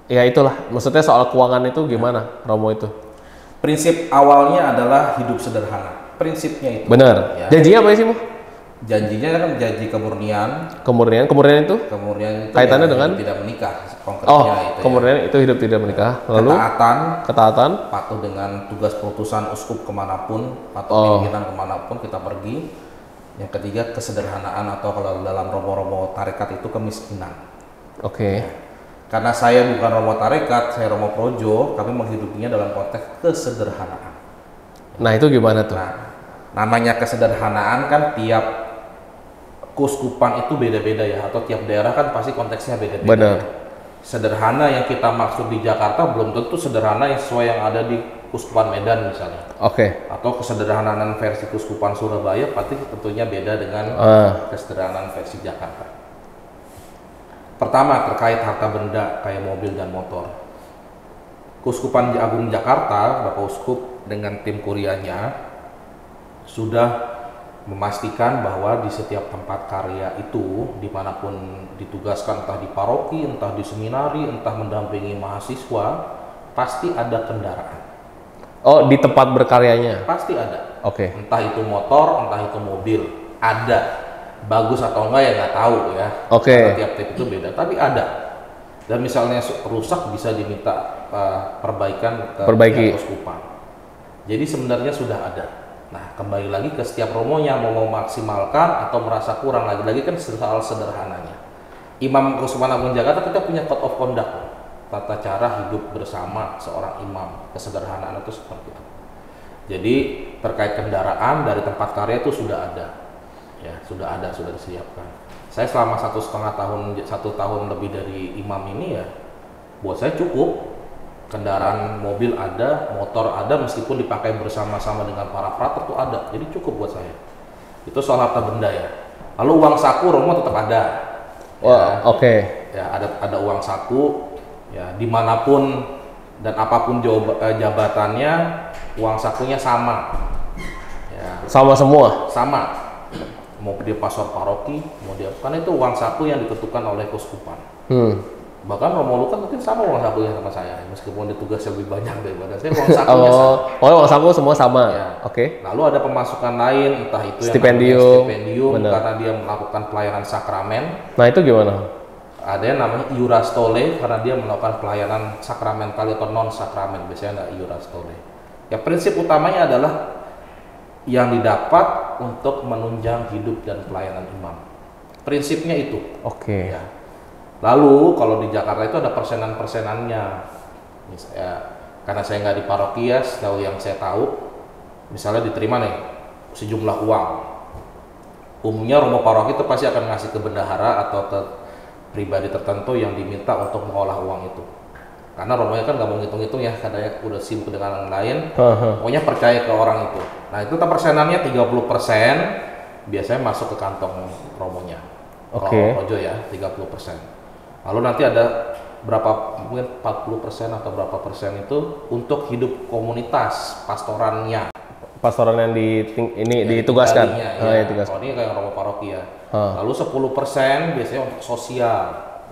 Ya itulah. Maksudnya soal keuangan itu gimana Romo itu? Prinsip awalnya adalah hidup sederhana. Prinsipnya itu. Benar. Ya. Janjinya apa sih, Mo? Janjinya kan janji kemurnian. Kemurnian itu? Kemurnian itu kaitannya dengan tidak menikah. Konkretnya itu. Kemurnian itu hidup tidak menikah. Lalu ketaatan, patuh dengan tugas perutusan uskup kemanapun atau pimpinan kemanapun kita pergi. Yang ketiga kesederhanaan, atau kalau dalam romo-romo tarekat itu kemiskinan. Oke. Karena saya bukan romo tarekat, saya romo projo, kami menghidupinya dalam konteks kesederhanaan. Nah, itu gimana tuh? Nah, namanya kesederhanaan kan tiap keuskupan itu beda-beda ya, atau tiap daerah kan pasti konteksnya beda-beda. Benar. Sederhana yang kita maksud di Jakarta belum tentu sederhana yang sesuai yang ada di Keuskupan Medan misalnya. Oke. Atau kesederhanaan versi Keuskupan Surabaya pasti tentunya beda dengan kesederhanaan versi Jakarta. Pertama, terkait harta benda kayak mobil dan motor. Keuskupan Agung Jakarta, Bapak Uskup dengan tim kurianya sudah memastikan bahwa di setiap tempat karya itu, dimanapun ditugaskan, entah di paroki, entah di seminari, entah mendampingi mahasiswa, pasti ada kendaraan. Oh, di tempat berkaryanya? Pasti ada. Oke. Entah itu motor, entah itu mobil, ada. Bagus atau enggak ya nggak tahu ya. Oke. Karena tiap-tiap itu beda, tapi ada. Dan misalnya rusak bisa diminta perbaikan ke keuskupan. Jadi sebenarnya sudah ada. Nah, kembali lagi ke setiap romonya mau memaksimalkan atau merasa kurang, lagi-lagi kan soal sederhananya. Imam Keuskupan Agung Jakarta kita punya code of conduct, tata cara hidup bersama seorang imam, kesederhanaan itu seperti apa. Jadi terkait kendaraan dari tempat karya itu sudah ada, ya sudah disiapkan. Saya selama 1,5 tahun lebih dari imam ini ya, buat saya cukup. Kendaraan mobil ada, motor ada, meskipun dipakai bersama-sama dengan para frater tuh ada, jadi cukup buat saya. Itu soal harta benda ya. Lalu uang saku Romo tetap ada. Wah, oke. Ya ada uang saku, ya dimanapun dan apapun jabatannya, uang sakunya sama. Ya, sama semua. Sama. Mau dia pastor paroki, mau dia, karena itu uang saku yang ditentukan oleh keuskupan. Bahkan Romo Lukas mungkin sama uang sakunya sama saya, meskipun dia tugasnya lebih banyak daripada saya, uang sakunya sama. Uang saku semua sama. Ya. Oke. Lalu ada pemasukan lain, entah itu Stipendium. yang stipendium karena dia melakukan pelayanan sakramen. Nah itu gimana? Ada yang namanya iurastole karena dia melakukan pelayanan sakramental atau non sakramen, biasanya ada iurastole. Ya prinsip utamanya adalah yang didapat untuk menunjang hidup dan pelayanan imam. Prinsipnya itu. Oke. Ya. Lalu kalau di Jakarta itu ada persenan-persenannya. Misalnya, karena saya nggak di parokia, setahu yang saya tahu, misalnya diterima nih sejumlah uang. Umumnya romo paroki itu pasti akan ngasih ke bendahara atau ke pribadi tertentu yang diminta untuk mengolah uang itu. Karena romonya kan nggak mau ngitung-ngitung ya, katanya udah sibuk dengan yang lain. Pokoknya percaya ke orang itu. Nah itu persenannya 30% biasanya masuk ke kantong romonya. Kalau projo ya 30%. Lalu nanti ada berapa, mungkin 40% atau berapa persen itu untuk hidup komunitas pastorannya. Pastoran yang ditugaskan. Ya. Kalau ini kayak romo paroki ya. Lalu 10% biasanya untuk sosial.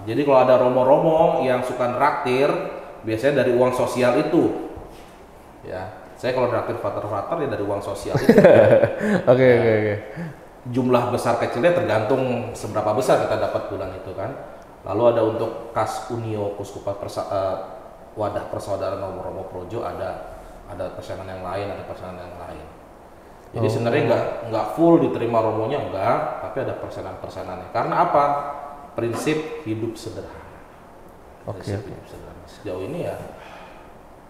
Jadi kalau ada romo-romo yang suka nraktir, biasanya dari uang sosial itu. Ya, saya kalau nraktir frater-frater ya dari uang sosial itu. Oke. Jumlah besar kecilnya tergantung seberapa besar kita dapat bulan itu kan. Lalu ada untuk kas unio kuskupan wadah persaudaraan romo-romo projo, ada persenan yang lain, ada persenan yang lain. Jadi sebenarnya nggak full diterima romonya, enggak, tapi ada persenan-persenannya. Karena apa? Prinsip hidup sederhana. Hidup sederhana. Sejauh ini ya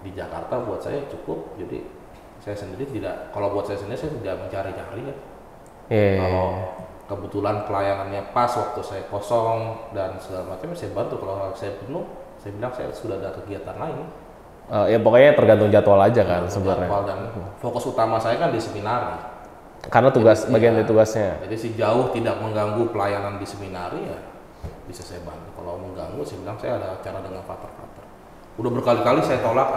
di Jakarta buat saya cukup. Jadi saya sendiri tidak, kalau buat saya sendiri saya tidak mencari-cari ya. Kalau kebetulan pelayanannya pas waktu saya kosong dan segala macam, saya bantu. Kalau saya penuh, saya bilang saya sudah ada kegiatan lain. Ya pokoknya tergantung jadwal aja kan sebenarnya. Dan fokus utama saya kan di seminari. Karena bagian dari tugasnya. Jadi sejauh tidak mengganggu pelayanan di seminari ya bisa saya bantu. Kalau mengganggu, saya bilang saya ada acara dengan frater-frater. Udah berkali-kali saya tolak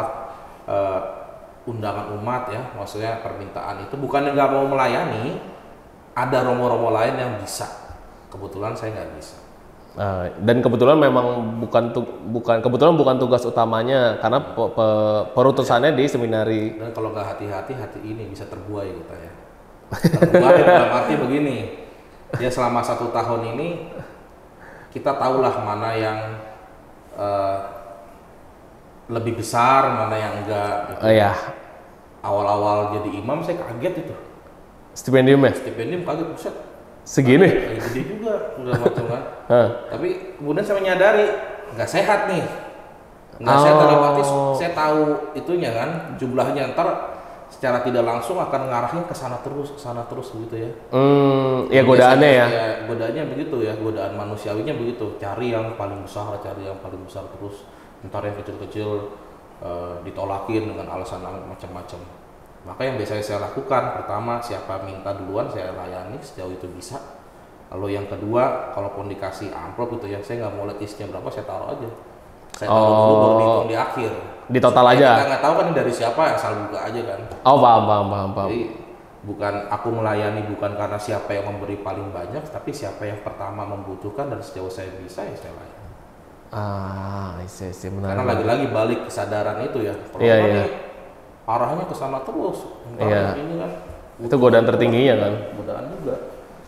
undangan umat ya, maksudnya permintaan itu bukan nggak mau melayani, ada romo-romo lain yang bisa. Kebetulan saya nggak bisa. Dan kebetulan memang bukan tugas utamanya karena perutusannya di seminari. Dan kalau nggak hati-hati, hati ini bisa terbuai gitu ya. Terbuai dalam arti begini, ya selama 1 tahun ini kita tahulah mana yang lebih besar, mana yang enggak. Gitu. Iya. Awal-awal jadi imam saya kaget itu. Stipendium kaget, buset. Segini? Gede juga, udah macam kan. Tapi kemudian saya menyadari nggak sehat nih. Nggak sehat dalam arti saya tahu itunya kan, jumlahnya ntar secara tidak langsung akan ngarahnya ke sana terus begitu ya. Ya godaannya ya. Ya godaannya begitu ya, godaan manusiawinya begitu. Cari yang paling besar terus. Ntar yang kecil-kecil ditolakin dengan alasan macam-macam. Maka yang biasanya saya lakukan, pertama siapa minta duluan saya layani sejauh itu bisa. Lalu yang kedua, kalaupun dikasih amplop gitu ya, saya nggak mau lihat isinya berapa, saya taruh aja. Saya taruh dulu baru dihitung di akhir. Di total supaya aja? Kita nggak tahu kan ini dari siapa, asal buka aja kan. Paham. Jadi bukan aku melayani bukan karena siapa yang memberi paling banyak, tapi siapa yang pertama membutuhkan dan sejauh saya bisa ya saya layani. Iya, menarik. Karena lagi-lagi balik kesadaran itu ya. Iya. Arahnya ke sana terus. Iya. Ini kan. Itu godaan tertingginya kan. Godaan juga.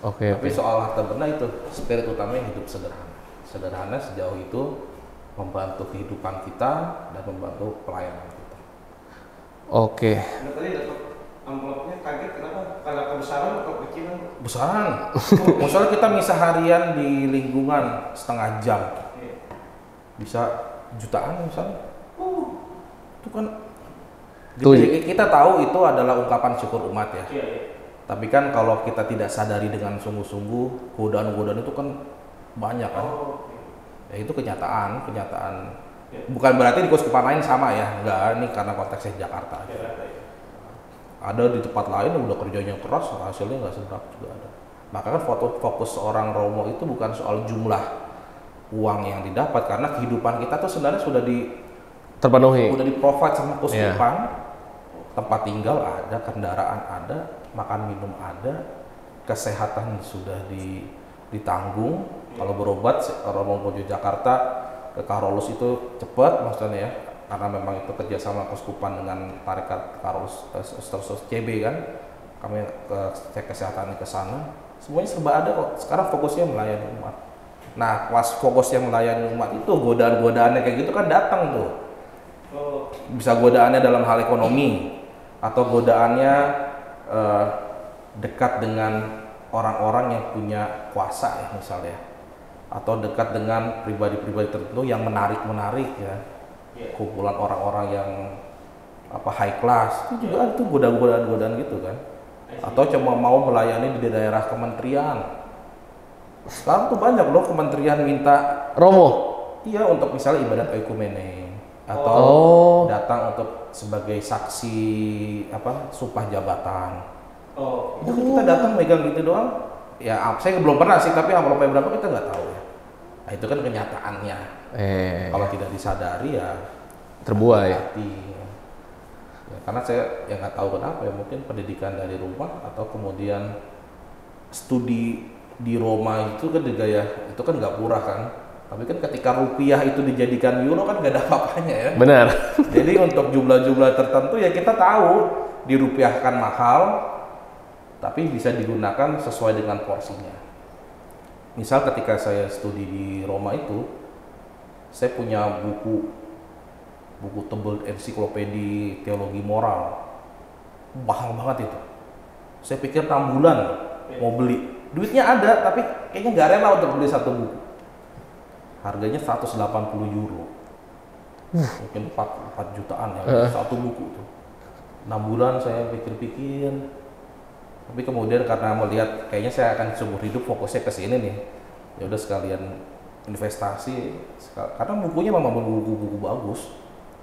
Oke. Tapi soal harta benda itu spirit utamanya hidup sederhana. Sederhana sejauh itu membantu kehidupan kita dan membantu pelayanan kita. Oke. Tadi dapat amplopnya kaget kenapa? Karena kebesaran atau kecilan? Besaran. Misalnya kita misa harian di lingkungan setengah jam. Bisa jutaan misalnya. Itu kan kita tahu itu adalah ungkapan syukur umat ya. Tapi kan kalau kita tidak sadari dengan sungguh-sungguh, godaan-godaan itu kan banyak kan. Ya itu kenyataan. Bukan berarti di kuskupan lain sama ya, enggak, ini karena konteksnya Jakarta. Ada di tempat lain udah kerjanya keras, hasilnya nggak seberapa juga ada. Maka kan fokus seorang romo itu bukan soal jumlah uang yang didapat, karena kehidupan kita tuh sebenarnya sudah terpenuhi, udah di-provide sama kuskupan. Tempat tinggal ada, kendaraan ada, makan minum ada, kesehatan sudah ditanggung. Kalau berobat, Romo Projo Jakarta ke Karolus itu cepat maksudnya ya, karena memang itu kerjasama Keuskupan dengan tarekat Karolus Terus CB kan, kami cek kesehatan ke sana, semuanya serba ada kok. Sekarang fokusnya melayani umat. Nah, pas fokusnya melayani umat itu godaan-godaannya kayak gitu kan datang tuh. Bisa godaannya dalam hal ekonomi atau godaannya dekat dengan orang-orang yang punya kuasa ya misalnya, atau dekat dengan pribadi-pribadi tertentu yang menarik ya, kumpulan orang-orang yang high class itu juga itu godaan-godaan gitu kan, atau cuma mau melayani di daerah kementerian. Sekarang tuh banyak loh kementerian minta romo, iya, untuk misalnya ibadat oikumene atau datang untuk sebagai saksi sumpah jabatan. Itu kita datang megang gitu doang. Ya, saya belum pernah sih, tapi amplopnya berapa kita nggak tahu ya. Nah, itu kan kenyataannya. Kalau tidak disadari ya terbuai. Ya, karena saya nggak tahu kenapa ya, mungkin pendidikan dari rumah atau kemudian studi di Roma itu kan gaya itu kan nggak murah kan. Tapi kan ketika rupiah itu dijadikan euro kan nggak ada apa-apanya ya. Benar. Jadi untuk jumlah-jumlah tertentu ya kita tahu dirupiahkan mahal, tapi bisa digunakan sesuai dengan porsinya. Misal ketika saya studi di Roma itu, saya punya buku tebel ensiklopedi teologi moral, mahal banget itu. Saya pikir 6 bulan mau beli, duitnya ada tapi kayaknya nggak rela untuk beli satu buku. Harganya 180 euro, mungkin 4 jutaan ya satu buku tuh. 6 bulan saya pikir-pikir. Tapi kemudian karena melihat kayaknya saya akan seumur hidup fokusnya ke sini nih, ya udah sekalian investasi, karena bukunya memang buku-buku bagus.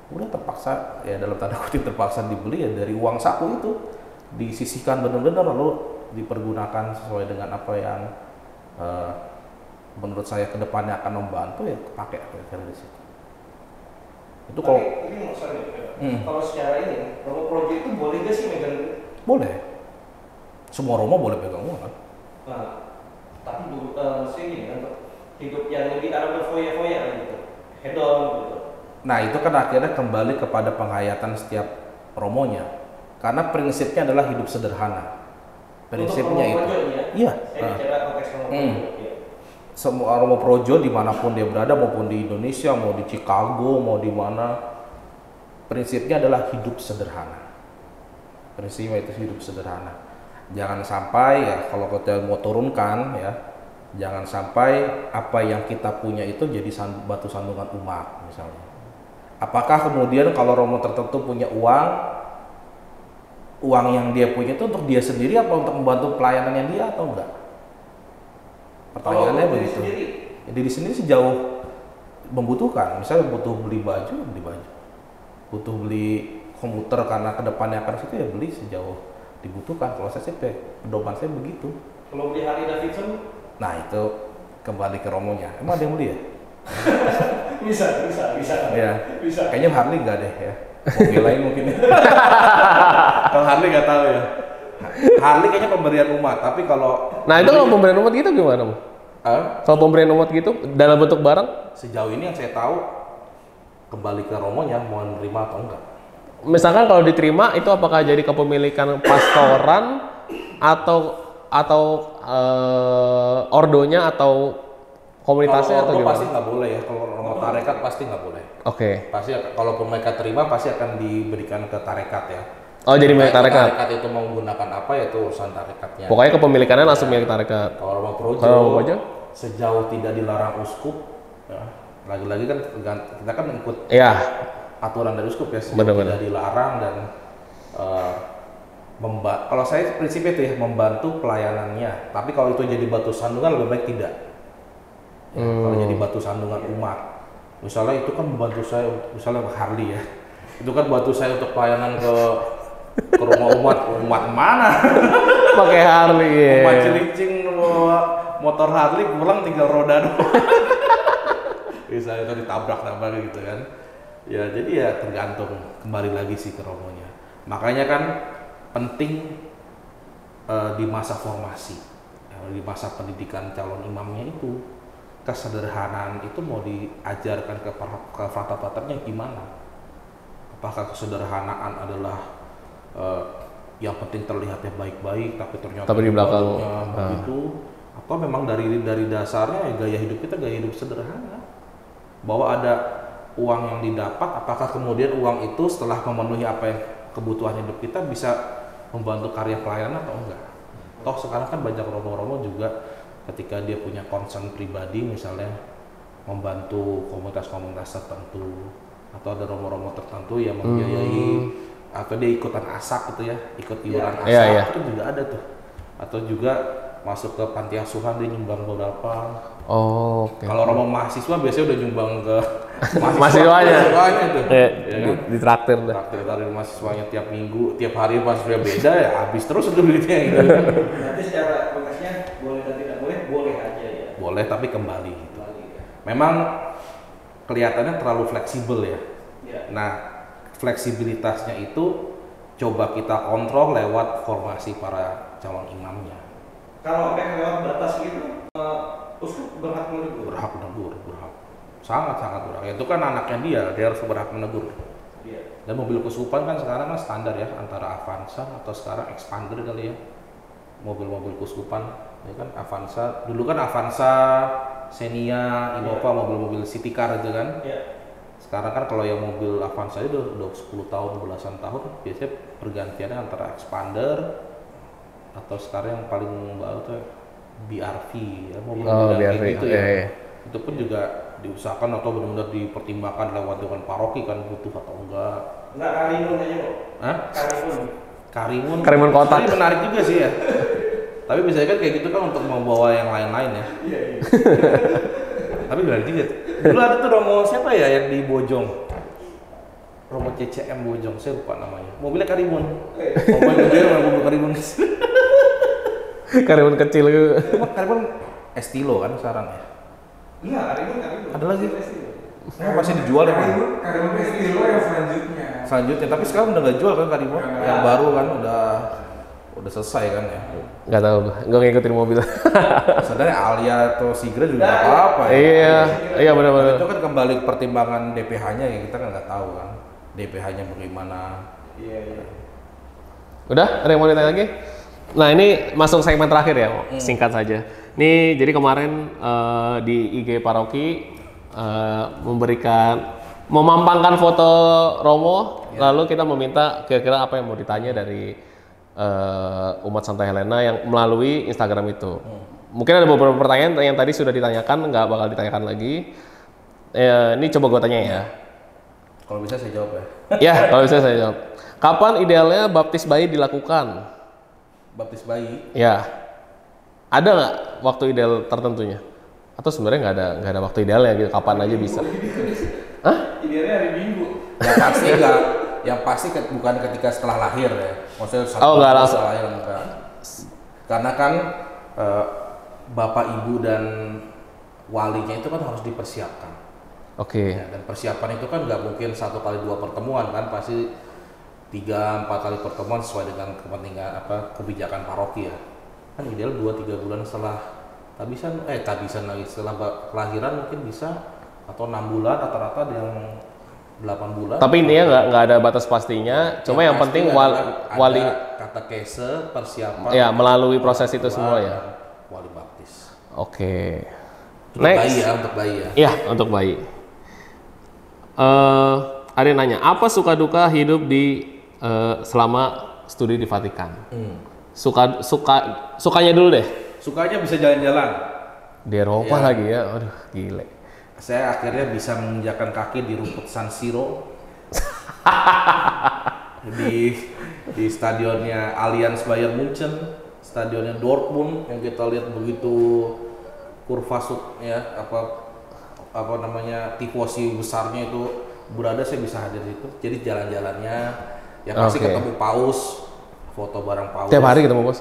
Udah terpaksa ya, dalam tanda kutip terpaksa dibeli ya, dari uang saku itu disisihkan benar-benar lalu dipergunakan sesuai dengan apa yang menurut saya kedepannya akan membantu, ya kepake kira-kira di situ. Itu kalau ini maksudnya kalau secara ini Romo Projo itu boleh gak sih megang? Boleh. Semua Romo boleh pegang uang kan? Nah, tapi dulu saya gini, untuk hidup yang lebih ada berfoya-foya gitu, hedon gitu. Nah, itu kan akhirnya kembali kepada penghayatan setiap romonya, karena prinsipnya adalah hidup sederhana. Prinsipnya itu. Iya. Saya bicara konteks Romo Projo. Semua Romo Projo dimanapun dia berada, maupun di Indonesia, mau di Chicago, mau di mana, prinsipnya adalah hidup sederhana. Prinsipnya itu hidup sederhana. Jangan sampai ya, kalau kita mau turunkan ya, jangan sampai apa yang kita punya itu jadi batu sandungan umat misalnya. Apakah kemudian kalau Romo tertentu punya uang yang dia punya itu untuk dia sendiri apa untuk membantu pelayanannya dia atau enggak? Pertanyaannya begitu. Diri sendiri sejauh membutuhkan, misalnya butuh beli baju, butuh beli komuter karena kedepannya akan situ ya beli sejauh dibutuhkan. Kalau saya sih pedoman saya begitu. Kalau beli Harley Davidson? Nah itu kembali ke romonya. Emang ada yang beli ya? bisa. Ya. Bisa. Kayaknya Harley nggak deh ya. Mobil lain mungkin. Kalau Harley nggak tahu ya. Harley kayaknya pemberian umat, tapi kalau itu kalau pemberian umat gitu gimana, Om? Kalau pemberian umat gitu dalam bentuk barang? Sejauh ini yang saya tahu kembali ke romonya mau menerima atau enggak. Misalkan kalau diterima itu apakah jadi kepemilikan pastoran atau ordonya atau komunitasnya atau gimana? Pasti nggak boleh ya, kalau romo tarekat pasti nggak boleh. Oke. Pasti kalaupun mereka terima pasti akan diberikan ke tarekat ya. Oh, jadi milik tarekat. Tarekat itu mau menggunakan apa ya itu urusan tarekatnya. Pokoknya kepemilikannya langsung milik tarekat. Kalau Romo Projo sejauh tidak dilarang uskup, ya, lagi-lagi kan kita kan ikut aturan dari uskup ya, tidak dilarang dan kalau saya prinsipnya itu ya membantu pelayanannya. Tapi kalau itu jadi batu sandungan lebih baik tidak. Ya, kalau jadi batu sandungan umat, misalnya itu kan membantu saya, misalnya Harley ya, itu kan bantu saya untuk pelayanan ke rumah umat mana? Pakai Harley ya. Umat cilincing motor Harley pulang tinggal roda doang. Bisa itu ditabrak gitu kan. Ya jadi ya tergantung, kembali lagi sih ke romonya. Makanya kan penting di masa formasi, di masa pendidikan calon imamnya itu kesederhanaan itu mau diajarkan ke frater-fraternya gimana? Apakah kesederhanaan adalah yang penting terlihatnya baik-baik tapi ternyata di belakang begitu, atau memang dari dasarnya gaya hidup kita gaya hidup sederhana, bahwa ada uang yang didapat, apakah kemudian uang itu setelah memenuhi apa yang kebutuhan hidup kita bisa membantu karya pelayanan atau enggak? Toh sekarang kan banyak romo-romo juga ketika dia punya concern pribadi, misalnya membantu komunitas-komunitas tertentu, atau ada romo-romo tertentu yang membiayai atau dia ikutan asak gitu ya, ikut iuran asak, itu juga ada tuh. Atau juga masuk ke panti asuhan dia nyumbang beberapa. Kalau romo mahasiswa biasanya udah nyumbang ke mahasiswanya itu. Ya, kan? Ditraktir dah. Traktir dari mahasiswanya tiap minggu, tiap hari mahasiswa beda ya, habis terus itu duitnya gitu. Nanti secara progresnya boleh dan tidak boleh, boleh aja ya. Boleh tapi kembali gitu. Memang kelihatannya terlalu fleksibel ya. Nah, fleksibilitasnya itu coba kita kontrol lewat formasi para calon imamnya. Kalau sampai lewat batas gitu, uskup berhak menegur. Berhak menegur, sangat berhak. Itu kan anaknya dia harus berhak menegur. Dan mobil keuskupan kan sekarang kan standar ya, antara Avanza atau sekarang Expander kali ya. Mobil-mobil keuskupan, ya kan Avanza. Dulu kan Avanza, Xenia, Innova, mobil-mobil city car itu kan. Sekarang kan kalau yang mobil Avanza itu udah 10 tahun, belasan tahun, biasanya pergantiannya antara Expander atau sekarang yang paling baru tuh BRV ya, mobil-mobil BRV gitu ya. Itu pun juga diusahakan atau benar-benar dipertimbangkan lewat dengan paroki kan butuh atau enggak. Enggak Karimun aja kok. Hah? Karimun kotak. Ini menarik juga sih ya. Tapi biasanya kan kayak gitu kan untuk membawa yang lain-lain ya. Tapi menarik juga. Dulu ada tuh romo siapa ya yang di Bojong, romo CCM Bojong, saya lupa namanya. Mobilnya Karimun. Mobil gede, mobil Karimun. Karimun kecil gitu. Karimun Estilo kan sekarang ya. Enggak, Karimun. Ada lagi. Masih dijual ya? Karimun Estilo yang selanjutnya. Tapi sekarang udah nggak jual kan Karimun. Yang baru kan udah selesai kan ya. Nggak tahu, gue ngikutin mobil. Sebenarnya Alia atau Sigra juga nggak apa-apa ya. Iya benar-benar. Itu kan kembali pertimbangan DPH-nya ya, kita kan nggak tahu kan DPH-nya bagaimana. Iya. Udah, ada yang mau ditanya lagi? Nah ini masuk segmen terakhir ya, singkat saja. Nih jadi kemarin di IG Paroki memampangkan foto Romo, lalu kita meminta kira-kira apa yang mau ditanya dari umat Santa Helena yang melalui Instagram itu. Mungkin ada beberapa pertanyaan yang tadi sudah ditanyakan, nggak bakal ditanyakan lagi. Ini coba gue tanya ya. Kalau bisa saya jawab ya. Ya, kalau bisa saya jawab. Kapan idealnya baptis bayi dilakukan? Baptis bayi? Ya. Ada nggak waktu ideal tertentunya? Atau sebenarnya nggak ada waktu idealnya gitu, kapan aja bisa? Hah? Idealnya hari Minggu. Ya pasti enggak. Yang pasti bukan ketika setelah lahir ya. Maksudnya nggak langsung. Setelah lahir enggak. Karena kan bapak ibu dan walinya itu kan harus dipersiapkan. Oke. Ya, dan persiapan itu kan nggak mungkin 1 kali 2 pertemuan kan, pasti 3-4 kali pertemuan sesuai dengan kepentingan kebijakan paroki ya. Kan ideal 2-3 bulan setelah tabisan lagi setelah kelahiran mungkin bisa, atau 6 bulan rata-rata yang 8 bulan. Tapi intinya nggak ada batas pastinya. Cuma yang penting wali katekese persiapan. Ya melalui proses itu semua ya. Wali baptis. Oke. Untuk Next. bayi ya, untuk bayi ya. Iya untuk bayi. Ada yang nanya, apa suka duka hidup di selama studi di Vatikan? Sukanya dulu deh. Sukanya bisa jalan-jalan. Di Eropa lagi ya, aduh gile. Saya akhirnya bisa menginjakan kaki di rumput San Siro. di stadionnya Allianz Bayern Munchen, stadionnya Dortmund yang kita lihat begitu kurva ya apa namanya tifosi besarnya itu berada, saya bisa hadir di situ. Jadi jalan-jalannya ya pasti ketemu Paus, foto bareng Paus. Tiap hari ketemu Bos?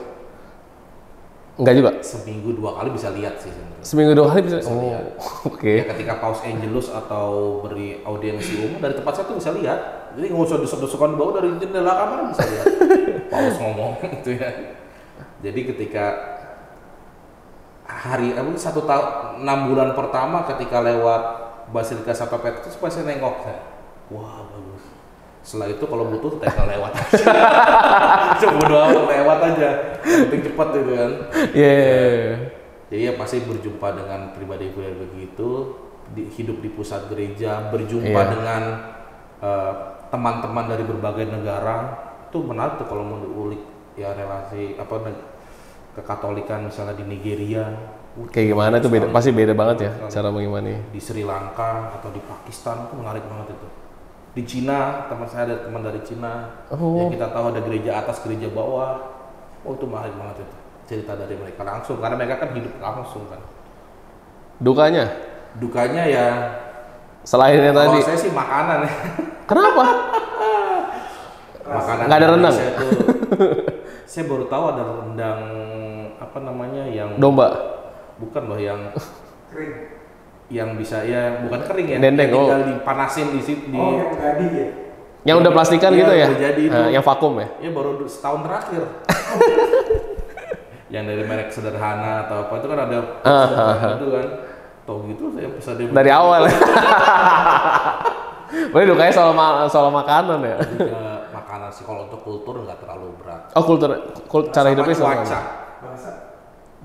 Enggak juga? Seminggu 2 kali bisa lihat sih sebenarnya. Seminggu 2 kali bisa? Lihat. Oke. Ya, ketika Paus Angelus atau beri audiensi umum dari tempat saya tuh bisa lihat. Jadi nggak usah desek-desekan bau, dari jendela kamar bisa lihat. Paus ngomong gitu ya. Jadi ketika 1 tahun 6 bulan pertama ketika lewat Basilika Santa Petrus pasti nengok saya. Wah bagus. Setelah itu kalau butuh tinggal lewat aja. Coba doang lewat aja. Yang penting cepat gitu kan. Jadi ya pasti berjumpa dengan pribadi-pribadi begitu, hidup di pusat gereja, berjumpa dengan teman-teman dari berbagai negara. Itu menarik tuh kalau mau diulik ya relasi kekatolikan misalnya di Nigeria. Kayak gimana itu beda, pasti beda banget ya cara bagaimana. Di Sri Lanka atau di Pakistan itu menarik banget itu. Di Cina, teman saya ada teman dari Cina. Yang kita tahu ada gereja atas, gereja bawah. Oh itu menarik banget itu. Cerita dari mereka langsung karena mereka kan hidup langsung kan. Dukanya? Dukanya ya selain yang tadi. Kalau saya sih makanan ya. Kenapa? Makanan. Nggak ada rendang. Saya baru tahu ada rendang apa namanya yang domba. Bukan loh yang kering. Yang bisa ya bukan kering ya. Dendeng, tinggal dipanasin di situ yang jadi ya. Yang udah plastikan gitu ya? Jadi itu. Yang vakum ya? Ya baru setahun terakhir. Yang dari merek sederhana atau apa itu kan ada itu kan. Tau gitu saya pesan dari awal. Boleh dukanya soal makanan ya? Makanan sih kalau untuk kultur nggak terlalu berat. Oh kultur cara hidupnya sama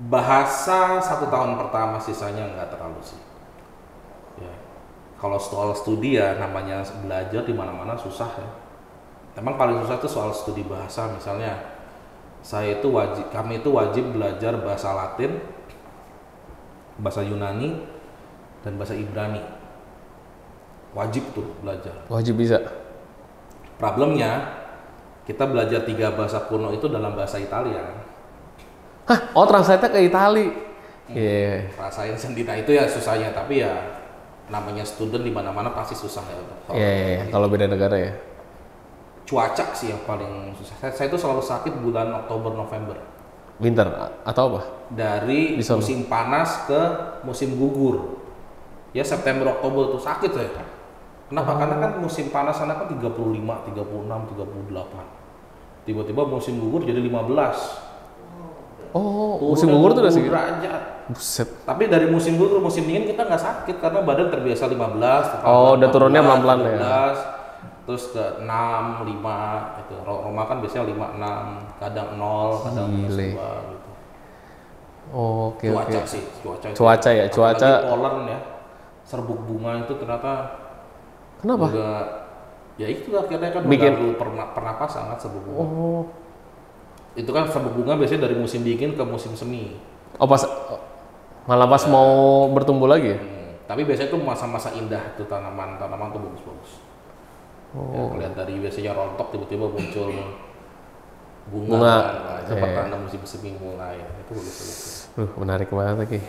bahasa 1 tahun pertama sisanya nggak terlalu sih. Ya. Kalau soal studi ya namanya belajar di mana-mana susah ya. Emang paling susah tuh soal studi bahasa misalnya kami itu wajib belajar bahasa Latin, bahasa Yunani, dan bahasa Ibrani. Wajib tuh belajar. Wajib bisa. Problemnya kita belajar 3 bahasa kuno itu dalam bahasa Italia. Hah? Oh translate ke Itali. Iya. Rasain sendiri. Nah itu ya susahnya. Tapi ya namanya student di mana-mana pasti susah ya. Iya. Kalau beda negara ya. Cuaca sih yang paling susah. Saya itu selalu sakit bulan Oktober November. Winter atau apa? Dari musim panas ke musim gugur. Ya September Oktober tuh sakit saya. Kenapa? Karena kan musim panas sana kan 35, 36, 38. Tiba-tiba musim gugur jadi 15. Musim gugur tuh udah segitu. Buset. Tapi dari musim gugur ke musim dingin kita nggak sakit karena badan terbiasa 15. Udah turunnya pelan-pelan ya. Terus ke 6, 5 itu. Roma kan biasanya 5, 6, kadang 0, kadang -2 gitu. Oke. Cuaca sih, cuaca ya, cuaca. Pollen ya. Serbuk bunga itu ternyata kenapa? Ya itu akhirnya kan bikin pernapasan kan serbuk bunga. Itu kan serbuk bunga biasanya dari musim dingin ke musim semi. Malah pas mau bertumbuh lagi ya? Tapi biasanya itu masa-masa indah tuh tanaman tuh bagus-bagus. Ya, lihat dari biasanya rontok tiba-tiba muncul bunga. Cepat tanda musim semi mulai. Itu bagus-bagus. Menarik banget lagi.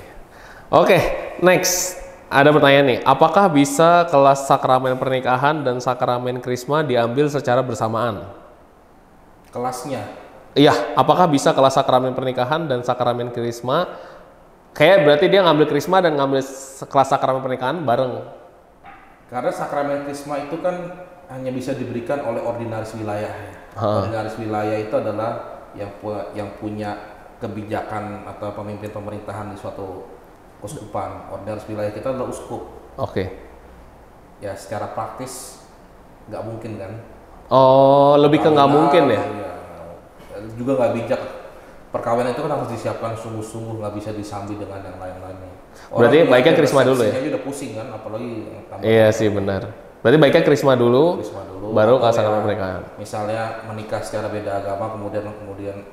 Oke, next. Ada pertanyaan nih, apakah bisa kelas sakramen pernikahan dan sakramen krisma diambil secara bersamaan? Kelasnya? Iya, apakah bisa kelas sakramen pernikahan dan sakramen krisma? Kayak berarti dia ngambil krisma dan ngambil kelas sakramen pernikahan bareng. Karena sakramen krisma itu kan hanya bisa diberikan oleh ordinaris wilayah. Ordinaris wilayah itu adalah yang punya kebijakan atau pemimpin pemerintahan di suatu uskupan. Ordinaris wilayah kita adalah uskup. Oke. Ya secara praktis nggak mungkin kan? Oh, lebih ke nggak mungkin ya? Iya. Juga nggak bijak. Perkawinan itu kan harus disiapkan sungguh-sungguh, nggak bisa disambi dengan yang lain-lainnya. Berarti baiknya krisma dulu ya? Udah pusing kan, apalagi iya sih benar. Berarti baiknya krisma dulu baru ke sakramen pernikahan. Misalnya menikah secara beda agama, kemudian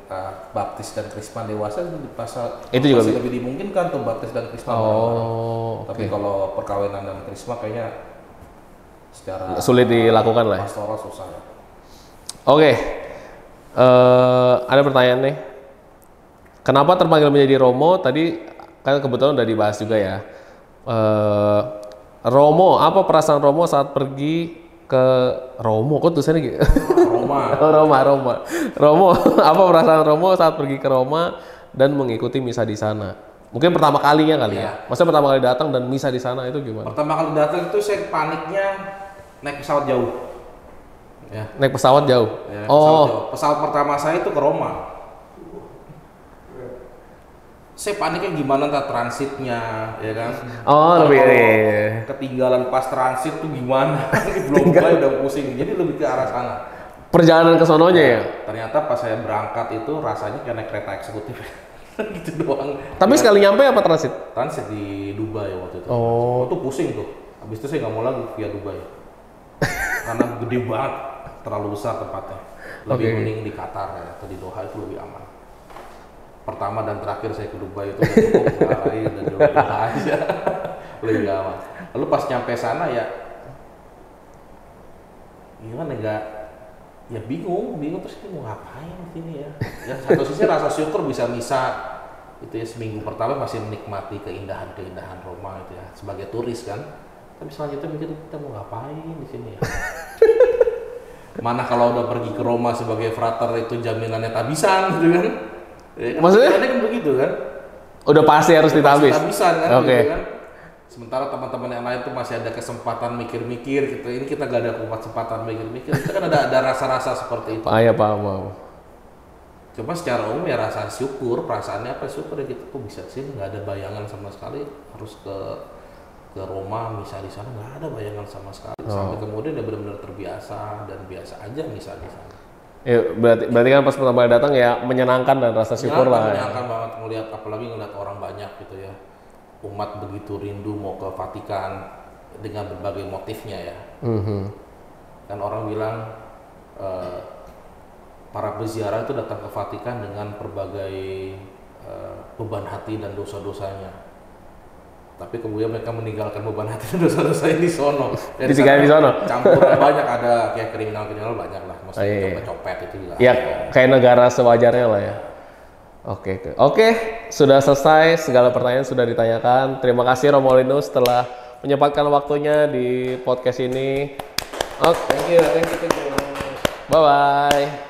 baptis dan krisma dewasa itu di pasal itu juga lebih dimungkinkan tuh baptis dan krisma. Tapi kalau perkawinan dan krisma kayaknya secara sulit dilakukan lah. Pastoral susah ya. Oke. Ada pertanyaan nih. Kenapa terpanggil menjadi Romo? Tadi kan kebetulan udah dibahas juga ya. Romo, apa perasaan Romo saat pergi ke Romo? Kok tulisannya gitu? Romo, apa perasaan Romo saat pergi ke Roma dan mengikuti misa di sana? Mungkin pertama kalinya kali ya. Maksudnya pertama kali datang dan misa di sana itu gimana? Pertama kali datang itu saya paniknya naik pesawat jauh. Ya. Naik pesawat jauh. Ya, pesawat pertama saya itu ke Roma. Saya paniknya gimana ntar transitnya, ya kan? Oh, lebih ketinggalan pas transit tuh gimana? Belum mulai udah pusing, jadi lebih ke arah sana. Perjalanan ke sononya ya? Ternyata pas saya berangkat itu rasanya kayak naik kereta eksekutif. Gitu doang. Tapi sekali nyampe apa transit? Transit di Dubai waktu itu. Oh. Itu pusing tuh. Habis itu saya nggak mau lagi via Dubai. Karena gede banget, terlalu besar tempatnya. Lebih mending di Qatar ya, atau di Doha itu lebih aman. Pertama dan terakhir saya ke Dubai itu udah cukup lain dan di Doha aja. Lebih aman. Lalu pas nyampe sana ya gimana ya bingung terus ini mau ngapain di sini ya. Ya satu sisi rasa syukur bisa itu ya, seminggu pertama masih menikmati keindahan Roma itu ya sebagai turis kan. Tapi selanjutnya mikir kita mau ngapain di sini ya. Mana kalau udah pergi ke Roma sebagai frater itu jaminannya tabisan gitu kan. Maksudnya? Kan begitu kan? Udah pasti harus ditabis. Tabisan kan, Oke. gitu kan? Sementara teman-teman yang lain tuh masih ada kesempatan mikir-mikir gitu. Ini kita gak ada kesempatan mikir-mikir. Kita kan ada rasa-rasa seperti itu. Ya paham. Cuma secara umum ya rasa syukur, perasaannya apa syukur ya gitu. Kok bisa sih nggak ada bayangan sama sekali harus ke Roma misal di sana nggak ada bayangan sama sekali. Sampai kemudian ya benar-benar terbiasa dan biasa aja misal di sana. Ya, berarti kan pas pertama kali datang ya menyenangkan dan rasa syukur lah. Menyenangkan banget ngelihat orang banyak gitu ya. Umat begitu rindu mau ke Vatikan dengan berbagai motifnya ya. Kan orang bilang para peziarah itu datang ke Vatikan dengan berbagai beban hati dan dosa-dosanya. Tapi kemudian mereka meninggalkan beban hati dan dosa-dosa di sono. Di sono. Campuran banyak, ada kayak kriminal banyak lah. Maksudnya copet itu juga. Ya kayak negara sewajarnya lah ya. Oke, sudah selesai, segala pertanyaan sudah ditanyakan. Terima kasih Romolinus telah menyempatkan waktunya di podcast ini. Thank you. Bye bye.